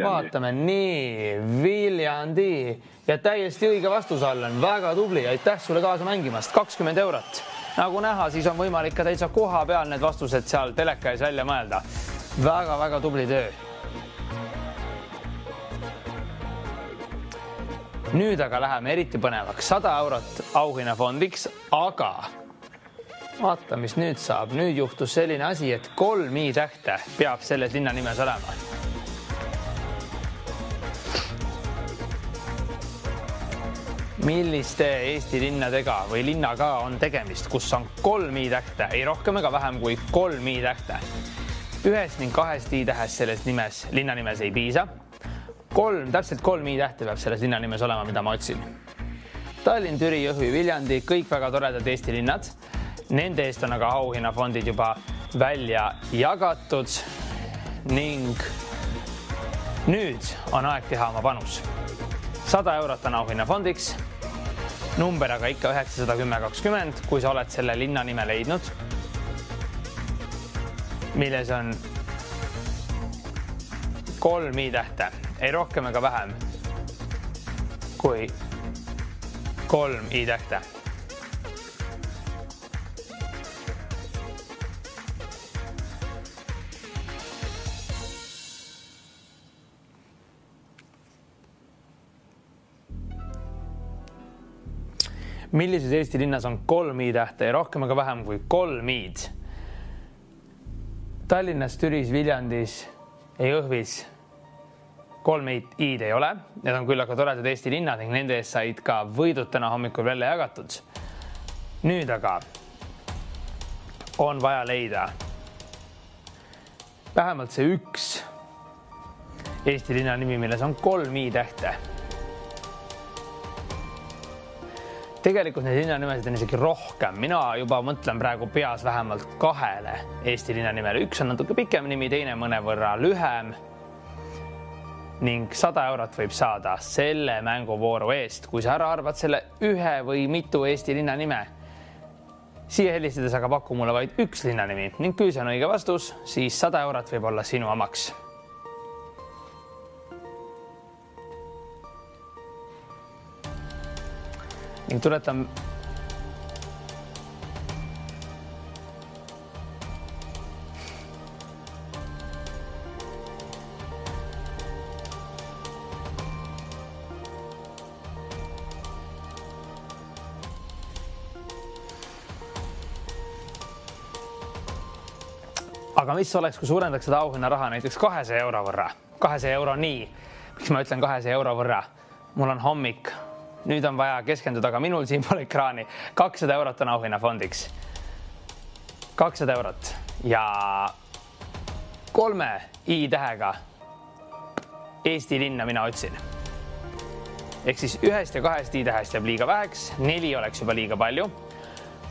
Vaatame, nii, Viljandi. Ja täiesti õige vastus, Allan. Väga tubli. Aitäh sulle kaasa mängimast. 20 eurot. Nagu näha, siis on võimalik ka täitsa koha peal need vastused seal teleka ees välja mõelda. Väga tubli töö. Nüüd aga läheme eriti põnevaks. 100 eurot auhinnafondiks, aga vaata, mis nüüd saab. Nüüd juhtus selline asi, et 3 i-tähte peab selles linna nimes olema. Milliste Eesti linnadega või linnaga on tegemist, kus on 3 i-tähte, ei rohkem ega vähem kui 3 i-tähte. 1 ning 2 i-tähest selles nimes, linna nimes ei piisa. Täpselt 3 i-tähte peab selles linna nimes olema, mida ma otsin. Tallinn, Türi, Jõhvi, Viljandi, kõik väga toredad Eesti linnad. Nende eest on aga auhinnafondid juba välja jagatud ning nüüd on aeg teha oma panus. 100 eurot on auhinnafondiks. Number aga ikka 91020, kui sa oled selle linna nime leidnud, milles on 3 i-tähte, ei rohkem ega vähem kui 3 i-tähte. Millises Eesti linnas on 3 i-tähte ja rohkem aga vähem kui 3 i-d? Tallinnas, Türis, Viljandis ja Jõhvis 3 i-d ei ole. Need on küll aga toredad Eesti linnad ning nende eest said ka võidud täna hommikul välja jagatud. Nüüd aga on vaja leida vähemalt see üks Eesti linna nimi, milles on 3 i-tähte. Tegelikult neid linnanimesid on isegi rohkem. Mina juba mõtlen praegu peas vähemalt 2 Eesti linna nimele. Üks on natuke pikem nimi, teine mõnevõrra lühem. Ning 100 eurot võib saada selle mänguvooru eest, kui sa ära arvad selle ühe või mitu Eesti linna nime. Siia helistades aga paku mulle vaid üks linna nimi ning kui see on õige vastus, siis 100 eurot võib olla sinu omaks. Ning tuletan aga mis oleks, kui suurendaks seda auhinna raha näiteks 200 euro võrra? 200 euro nii. Miks ma ütlen 200 euro võrra? Mul on hommik. Nüüd on vaja keskenduda ka minul siinpool ekraani. 200 eurot on auhinnafondiks. 200 eurot ja 3 i-tähega Eesti linna mina otsin. Ehk siis 1 ja 2 i-tähest jääb liiga väheks, 4 oleks juba liiga palju.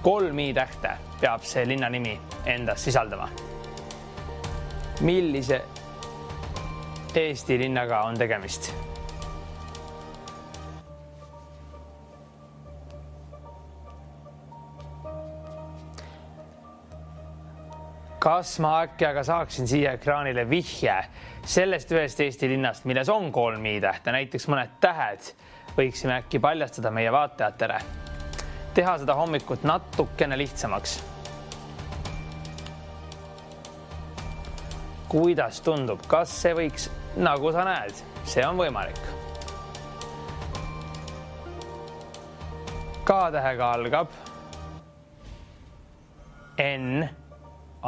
3 i-tähte peab see linna nimi endas sisaldama. Millise Eesti linnaga on tegemist? Kas ma äkki aga saaksin siia ekraanile vihje sellest ühest Eesti linnast, milles on 3 i-tähte, näiteks mõned tähed võiksime äkki paljastada meie vaatajatele. Teha seda hommikut natukene lihtsamaks. Kuidas tundub, kas see võiks, nagu sa näed, see on võimalik. K-tähega algab. N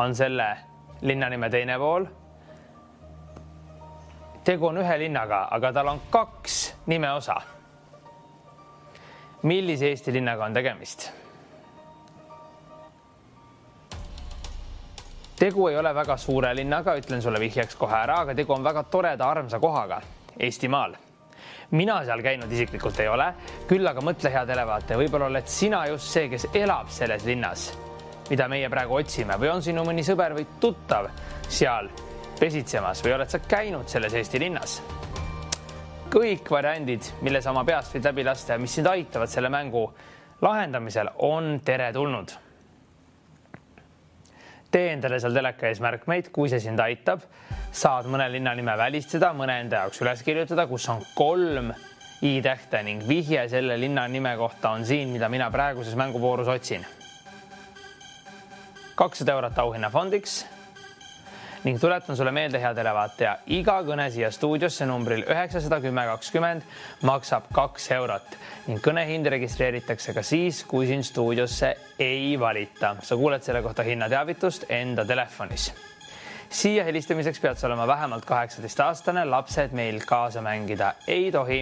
on selle linnanime teine pool. Tegu on ühe linnaga, aga tal on 2 nime osa. Millise Eesti linnaga on tegemist? Tegu ei ole väga suure linnaga, ütlen sulle vihjaks kohe ära, aga tegu on väga toreda armsa kohaga Eestimaal. Mina seal käinud isiklikult ei ole, küll aga mõtle hea televaataja, võib-olla oled sina just see, kes elab selles linnas, mida meie praegu otsime, või on sinu mõni sõber või tuttav seal pesitsemas või oled sa käinud selles Eesti linnas. Kõik variandid, mille sa oma peast võid läbi lasta ja mis sind aitavad selle mängu lahendamisel, on teretulnud. Tee endale seal teleka ees märkmeid, kui see sind aitab. Saad mõne linna nime välistada, mõne enda jaoks üles kirjutada, kus on 3 i-tähte ning vihje selle linna nime kohta on siin, mida mina praeguses mänguvoorus otsin. 200 eurot auhinnafondiks ning tuletan sulle meelde, hea televaataja, iga kõne siia stuudiosse numbril 91020 maksab 2 eurot ning kõnehind registreeritakse ka siis, kui siin stuudiosse ei valita. Sa kuuled selle kohta hinnateavitust enda telefonis. Siia helistamiseks pead sa olema vähemalt 18-aastane, lapsed meil kaasa mängida ei tohi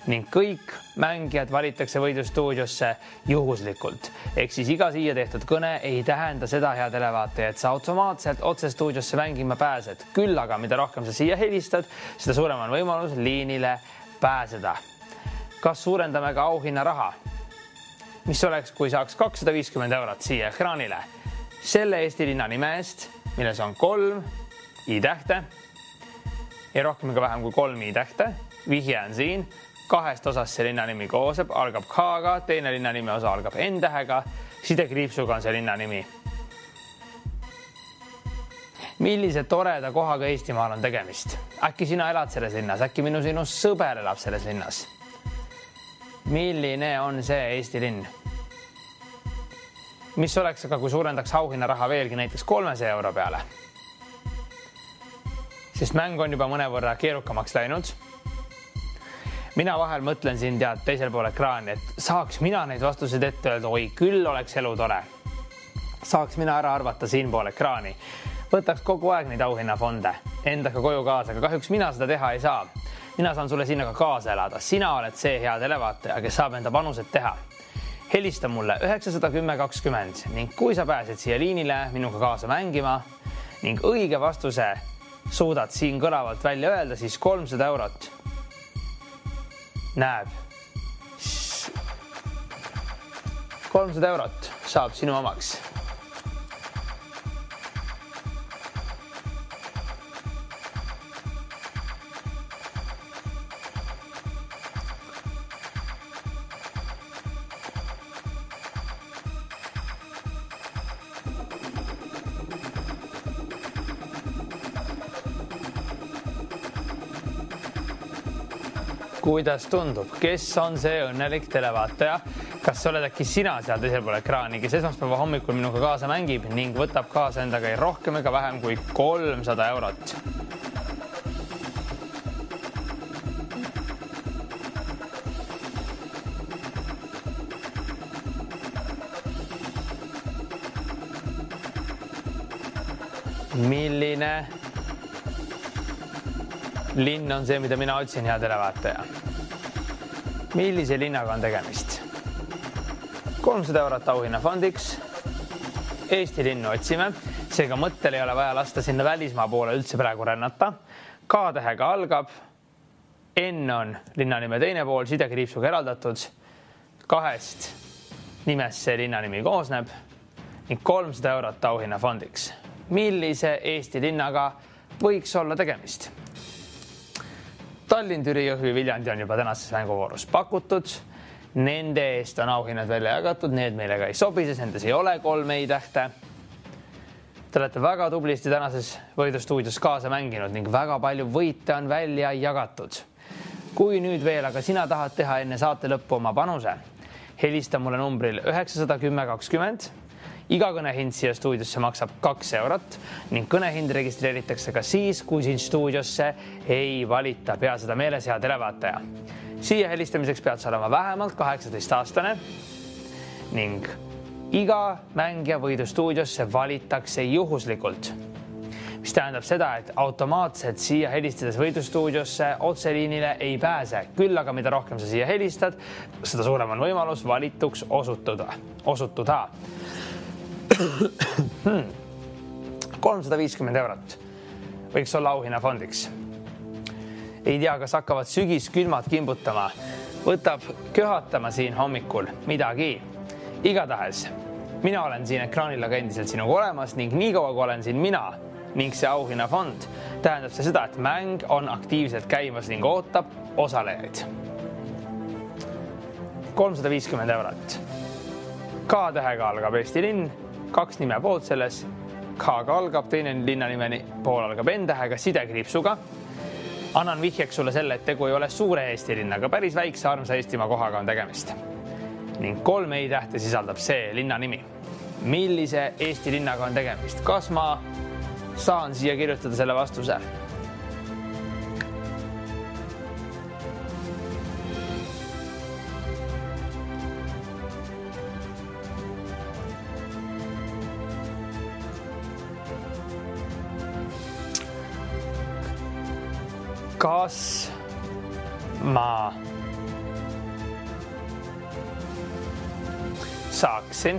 ning kõik mängijad valitakse võidustuudiosse juhuslikult. Ehk siis iga siia tehtud kõne ei tähenda seda, hea televaataja, et sa automaatselt otse stuudiosse mängima pääsed. Küll aga, mida rohkem sa siia helistad, seda suurem on võimalus liinile pääseda. Kas suurendame ka auhinna raha? Mis oleks, kui saaks 250 eurot siia ekraanile? Selle Eesti linna nime eest, milles on 3 i-tähte ja rohkem ka vähem kui 3 i-tähte. Vihje on siin. 2 osas see linna nimi kooseb, algab K-ga, teine linna nime osa algab N-tähega, sidekriipsuga on see linna nimi. Millise toreda kohaga Eestimaal on tegemist? Äkki sina elad selles linnas, äkki sinu sõber elab selles linnas? Milline on see Eesti linn? Mis oleks aga, kui suurendaks auhinna raha veelgi näiteks 300 euro peale? Sest mäng on juba mõnevõrra keerukamaks läinud. Mina vahel mõtlen siin teisel pool ekraani, et saaks mina neid vastuseid ette öelda, oi küll oleks elu tore. Saaks mina ära arvata siinpool ekraani. Võtaks kogu aeg neid auhinnafonde endaga koju kaasa, aga kahjuks mina seda teha ei saa. Mina saan sulle sinna ka kaasa elada. Sina oled see hea televaataja, kes saab enda panused teha. Helista mulle 910 ning kui sa pääsed siia liinile minuga kaasa mängima ning õige vastuse suudad siin kõlavalt välja öelda, siis 300 eurot näeb. 300 eurot saab sinu omaks. Kuidas tundub, kes on see õnnelik televaataja? Kas sa oled äkki sina seal teisel pool ekraani, kes esmaspäeva hommikul minuga kaasa mängib ning võtab kaasa endaga ei rohkem ega vähem kui 300 eurot? Milline linn on see, mida mina otsin, hea televaataja? Millise linnaga on tegemist? 300 eurot auhinnafondiks. Eesti linnu otsime, seega mõttel ei ole vaja lasta sinna välismaa poole üldse praegu rännata. K-tähega algab, N on linnanime teine pool, sidekriipsuga eraldatud. 2 nimest see linnanimi koosneb ning 300 eurot auhinnafondiks. Millise Eesti linnaga võiks olla tegemist? Tallinn, Türi, Jõhvi, Viljandi on juba tänases mänguvoorus pakutud. Nende eest on auhinnad välja jagatud, need meile ka ei sobi, sest nendes ei ole 3 ei-tähte. Te olete väga tublisti tänases võidustuudios kaasa mänginud ning väga palju võite on välja jagatud. Kui nüüd veel aga sina tahad teha enne saate lõppu oma panuse, helista mulle numbril 910 Iga kõnehind siia stuudiosse maksab 2 eurot ning kõnehind registreeritakse ka siis, kui siin stuudiosse ei valita. Pea seda meeles, hea televaataja. Siia helistamiseks pead sa olema vähemalt 18-aastane ning iga mängija võidustuudiosse valitakse juhuslikult. Mis tähendab seda, et automaatselt siia helistades võidustuudiosse otseliinile ei pääse. Küll aga mida rohkem sa siia helistad, seda suurem on võimalus valituks osutuda. 350 eurot võiks olla auhinnafondiks. Ei tea, kas hakkavad sügiskülmad kimbutama. Võtab köhatama siin hommikul midagi. Igatahes, mina olen siin ekraanil aga endiselt sinuga olemas ning nii kaua, kui olen siin mina ning see auhinnafond, tähendab see seda, et mäng on aktiivselt käimas ning ootab osalejaid. 350 eurot. K-tähega algab Eesti linn. 2 nime poolt selles, K-ga algab, teine linnanime pool algab N-tähega, sidekriipsuga. Annan vihjeks sulle selle, et tegu ei ole suure Eesti linnaga, päris väikse armsa Eestimaa kohaga on tegemist. Ning 3 ei-tähte sisaldab see linnanimi. Millise Eesti linnaga on tegemist? Kas ma saan siia kirjutada selle vastuse? Kas ma saaksin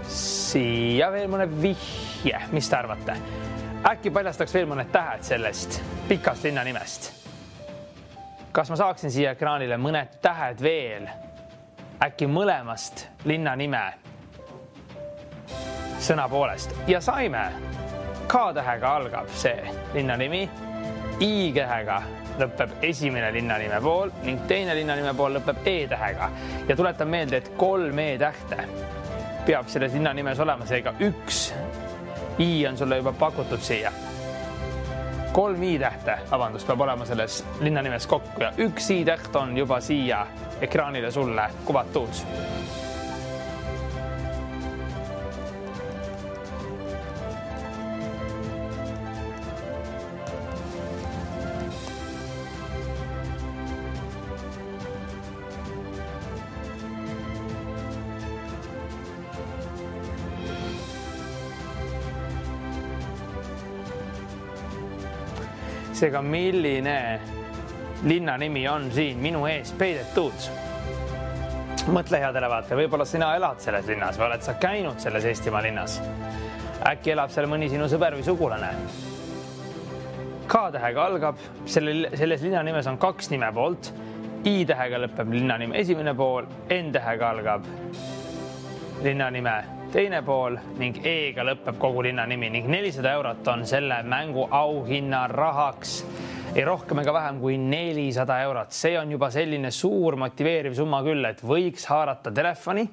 siia veel mõne vihje, mis te arvate? Äkki paljastaks veel mõned tähed sellest pikast linnanimest? Kas ma saaksin siia ekraanile mõned tähed veel? Äkki mõlemast linnanime sõna poolest? Ja saime. K-tähega algab see linnanimi. I-tähega lõpeb esimene linnanime pool ning teine linnanime pool lõpeb E-tähega. Ja tuletan meelde, et 3 E-tähte peab selles linnanimes olema, seega 1 I on sulle juba pakutud siia. 3 I-tähte, vabandust, peab olema selles linnanimes kokku ja 1 I-täht on juba siia ekraanile sulle kuvatud. seega milline linna nimi on siin minu ees peidetud? Mõtle, hea televaataja, võib-olla sina elad selles linnas või oled sa käinud selles Eestimaa linnas. Äkki elab seal mõni sinu sõber või sugulane. K-tähega algab, selles linna nimes on 2 nime poolt. I-tähega lõpeb linna nime esimene pool, N-tähega algab linna nime teine pool ning E-ga lõpeb kogu linna nimi ning 400 eurot on selle mängu auhinna rahaks. Ei rohkem ega vähem kui 400 eurot. See on juba selline suur motiveeriv summa küll, et võiks haarata telefoni,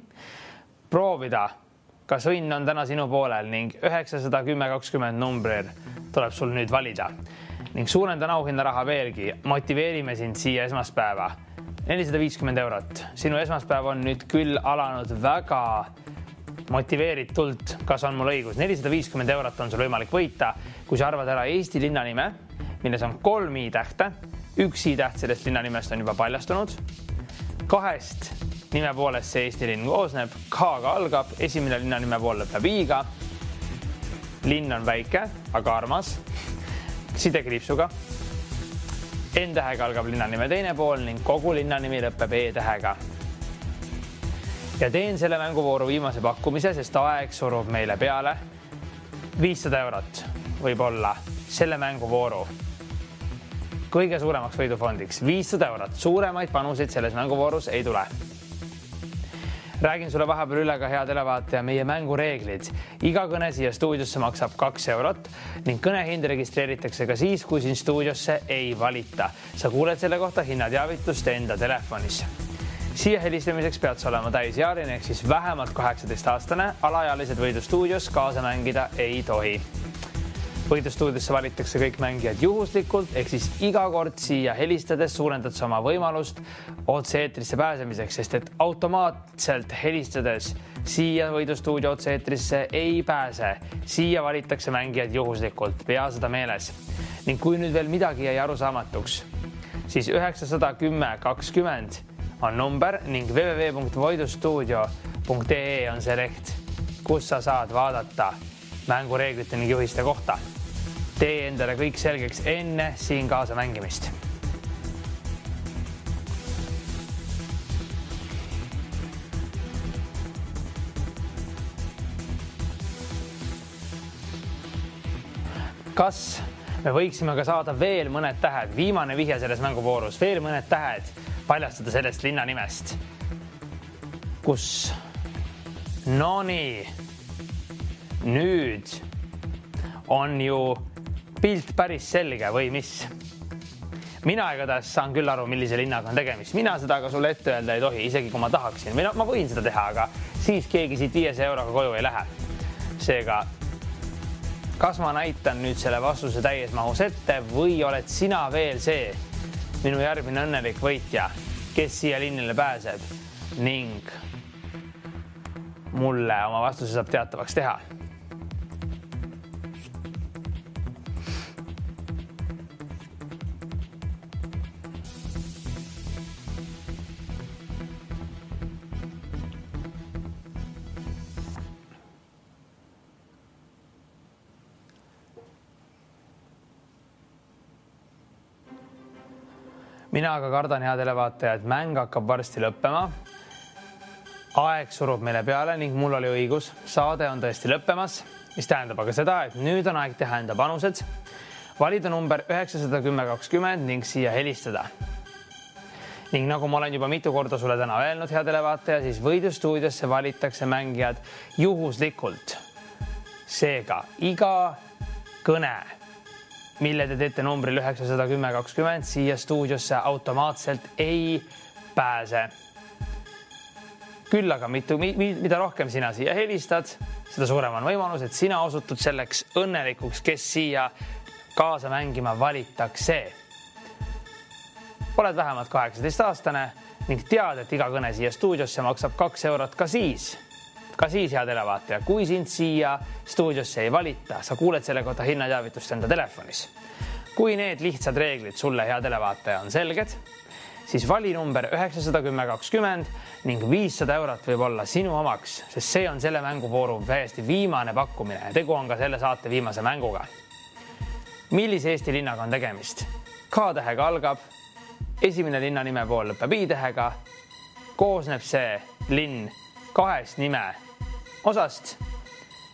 proovida, kas õnn on täna sinu poolel ning 910-20 numbril tuleb sul nüüd valida. Ning suurendan auhinna raha veelgi, motiveerime sind siia esmaspäeva. 450 eurot. Sinu esmaspäev on nüüd küll alanud väga motiveeritult, kas on mul õigus. 450 eurot on sul võimalik võita, kui sa arvad ära Eesti linna nime, milles on 3 i-tähte. 1 i-täht sellest linna nimest on juba paljastunud. 2 nime poolest see Eesti linn koosneb. K-ga algab, esimene linna nime pool lõpeb i-ga. Linn on väike, aga armas. Sidekriipsuga. N-tähega algab linna nime teine pool ning kogu linna nimi lõpeb E-tähega. Ja teen selle mänguvooru viimase pakkumise, sest aeg surub meile peale. 500 eurot võib olla selle mänguvooru kõige suuremaks võidufondiks. 500 eurot. Suuremaid panuseid selles mänguvoorus ei tule. Räägin sulle vahepeal üle ka hea televaataja meie mängureeglid. Iga kõne siia stuudiosse maksab 2 eurot ning kõnehind registreeritakse ka siis, kui siin stuudiosse ei valita. Sa kuuled selle kohta hinnateavitust enda telefonis. Siia helistamiseks pead sa olema täisealine ehk siis vähemalt 18-aastane. Alaealised võidustuudios kaasa mängida ei tohi. Võidustuudiosse valitakse kõik mängijad juhuslikult, ehk siis iga kord siia helistades suurendad sa oma võimalust otse-eetrisse pääsemiseks, sest et automaatselt helistades siia võidustuudio otse-eetrisse ei pääse. Siia valitakse mängijad juhuslikult, pea seda meeles. Ning kui nüüd veel midagi jäi arusaamatuks, siis 910-20 on number ning www.voidustuudio.ee on see leht, kus sa saad vaadata mängureeglite ning juhiste kohta. Tee endale kõik selgeks enne siin kaasa mängimist. Kas me võiksime ka saada veel mõned tähed, viimane vihje selles mänguvoorus, veel mõned tähed paljastada sellest linna nimest, kus no nii, nüüd on ju pilt päris selge või mis? Mina igatahes saan küll aru, millise linnaga on tegemist. Mina seda aga sulle ette öelda ei tohi, isegi kui ma tahaksin. Ma võin seda teha, aga siis keegi siit 500 euroga koju ei lähe. Seega, kas ma näitan nüüd selle vastuse täies mahus ette või oled sina veel see minu järgmine õnnelik võitja, kes siia linnile pääseb ning mulle oma vastuse saab teatavaks teha? Mina aga kardan, hea televaataja, et mäng hakkab varsti lõppema. Aeg surub meile peale ning mul oli õigus. Saade on tõesti lõppemas, mis tähendab aga seda, et nüüd on aeg teha enda panused. Valida number 910-20 ning siia helistada. Ning nagu ma olen juba mitu korda sulle täna öelnud, hea televaataja, siis võidustuudiosse valitakse mängijad juhuslikult. Seega iga kõne, mille te teete numbril 910-20 siia stuudiosse automaatselt ei pääse. Küll aga mida rohkem sina siia helistad, seda suurem on võimalus, et sina osutud selleks õnnelikuks, kes siia kaasa mängima valitakse. Oled vähemalt 18-aastane ning tead, et iga kõne siia stuudiosse maksab 2 eurot ka siis, hea televaataja, kui sind siia stuudiosse ei valita, sa kuuled selle kohta hinnateavitust enda telefonis. Kui need lihtsad reeglid sulle, hea televaataja, on selged, siis vali number 910-20 ning 500 eurot võib olla sinu omaks, sest see on selle mänguvooru täiesti viimane pakkumine ja tegu on ka selle saate viimase mänguga. millise Eesti linnaga on tegemist? K-tähega algab, esimene linna nime pool lõpeb I-tähega, koosneb see linn 2 nime osast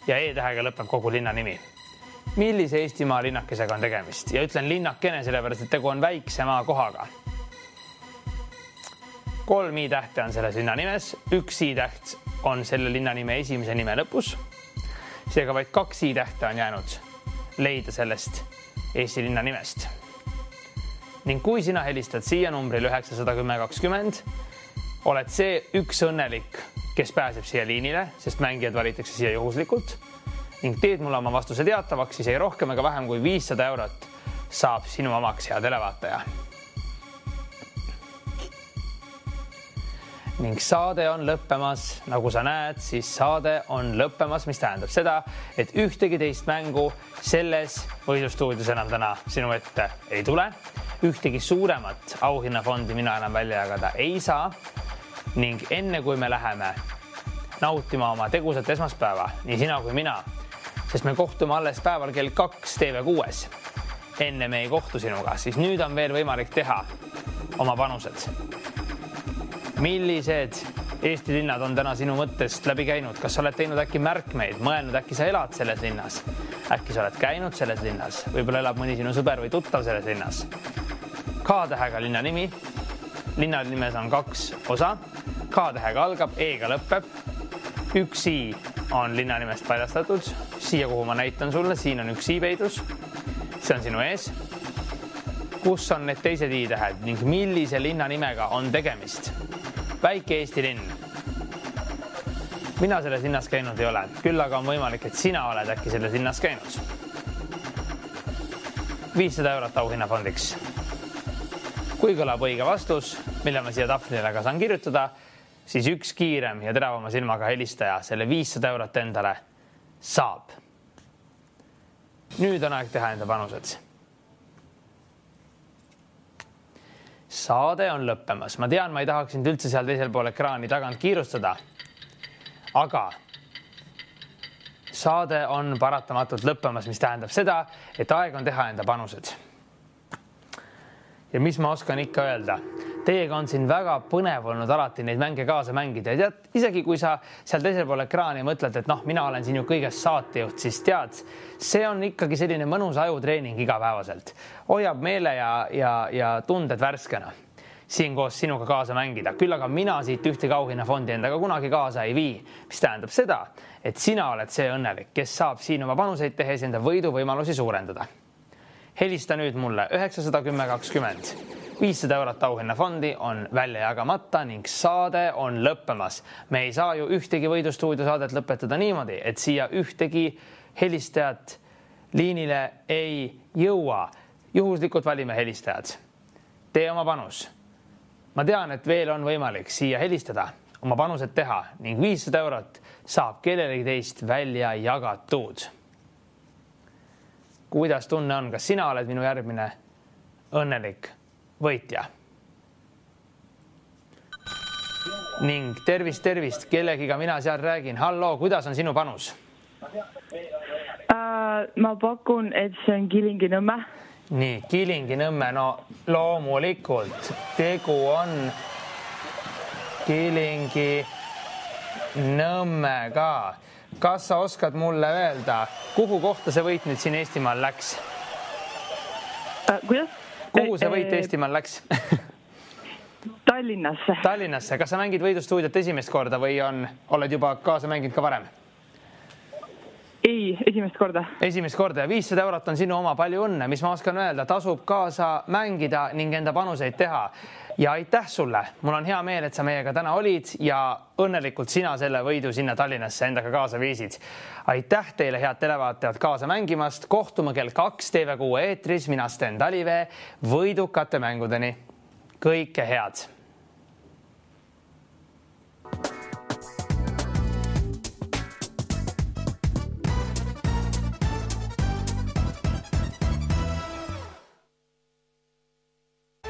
ja E-tähega lõpeb kogu linna nimi. Millise Eestimaa linnakesega on tegemist? Ja ütlen linnakene, sellepärast, et tegu on väikse maakohaga. 3 I-tähte on selles linna nimes, 1 I-täht on selle linna nime esimese nime lõpus. Seega vaid 2 I-tähte on jäänud leida sellest Eesti linna nimest. Ning kui sina helistad siia numbril 91020, oled see üks õnnelik, kes pääseb siia liinile, sest mängijad valitakse siia juhuslikult ning teed mulle oma vastuse teatavaks, siis ei rohkem ega vähem kui 500 eurot saab sinu omaks, hea televaataja. Ning saade on lõppemas, nagu sa näed, siis saade on lõppemas, mis tähendab seda, et ühtegi teist mängu selles võidustuudios enam täna sinu ette ei tule. Ühtegi suuremat auhinnafondi mina enam välja jagada ei saa. Ning enne kui me läheme nautima oma tegusat esmaspäeva, nii sina kui mina, sest me kohtume alles päeval kell 2 TV6, enne me ei kohtu sinuga, siis nüüd on veel võimalik teha oma panused. Millised Eesti linnad on täna sinu mõttest läbi käinud? Kas sa oled teinud äkki märkmeid, mõelnud, äkki sa elad selles linnas? Äkki sa oled käinud selles linnas? Võib-olla elab mõni sinu sõber või tuttav selles linnas? K-tähega linna nimi. Linna nimes on 2 osa. K-tähega algab, E-ga lõpeb. 1 I on linna nimest paljastatud. Siia, kuhu ma näitan sulle, siin on 1 I peidus. See on sinu ees. Kus on need teised I-tähed ning millise linna nimega on tegemist? Väike Eesti linn. Mina selles linnas käinud ei ole, küll aga on võimalik, et sina oled äkki selles linnas käinud. 500 eurot auhinnafondiks. Kui kõlab õige vastus, mille ma siia tahvlile ka saan kirjutada, siis üks kiirem ja teravama silmaga helistaja selle 500 eurot endale saab. Nüüd on aeg teha enda panused. Saade on lõppemas. Ma tean, ma ei tahaks sind üldse seal teisel pool ekraani tagant kiirustada, aga saade on paratamatult lõppemas, mis tähendab seda, et aeg on teha enda panused. Ja mis ma oskan ikka öelda? Teiega on siin väga põnev olnud alati neid mänge kaasa mängida. Ja tead, isegi kui sa seal teisel pool ekraani mõtled, et mina olen siin ju kõigest saatejuht, siis tead, see on ikkagi selline mõnus ajutreening igapäevaselt. Hoiab meele ja tunded värskena siin koos sinuga kaasa mängida. Küll aga mina siit ühtegi auhinnafondi endaga kunagi kaasa ei vii, mis tähendab seda, et sina oled see õnnelik, kes saab siin oma panuseid tehes enda võiduvõimalusi suurendada. Helista nüüd mulle 91020. 500 eurot auhinnafondi on välja jagamata ning saade on lõppemas. Me ei saa ju ühtegi võidustuudio saadet lõpetada niimoodi, et siia ühtegi helistajat liinile ei jõua. Juhuslikult valime helistajad. Tee oma panus. Ma tean, et veel on võimalik siia helistada, oma panused teha ning 500 eurot saab kellelegi teist välja jagatud. Kuidas tunne on? Kas sina oled minu järgmine õnnelik võitja? Ning tervist, kellegiga mina seal räägin. Hallo, kuidas on sinu panus? Ma pakun, et see on Kilingi-Nõmme. Nii, Kilingi-Nõmme, no loomulikult. Tegu on Kilingi-Nõmmega. Kas sa oskad mulle öelda, kuhu kohta see võit nüüd siin Eestimaal läks? Kuidas? Kuhu see võit Eestimaal läks? Tallinnasse. Tallinnasse. Kas sa mängid võidustuudiot esimest korda või oled juba kaasa mänginud ka varem? Ei, esimest korda. Esimest korda ja 500 eurot on sinu oma, palju õnne. Mis ma oskan öelda? Tasub kaasa mängida ning enda panuseid teha. Ja aitäh sulle. Mul on hea meel, et sa meiega täna olid ja õnnelikult sina selle võidu sinna Tallinnasse endaga kaasa viisid. Aitäh teile, head televaatajad, kaasa mängimast. Kohtume kell 2 TV6 eetris. Mina Sten Talivee. Võidukate mängudeni. Kõike head.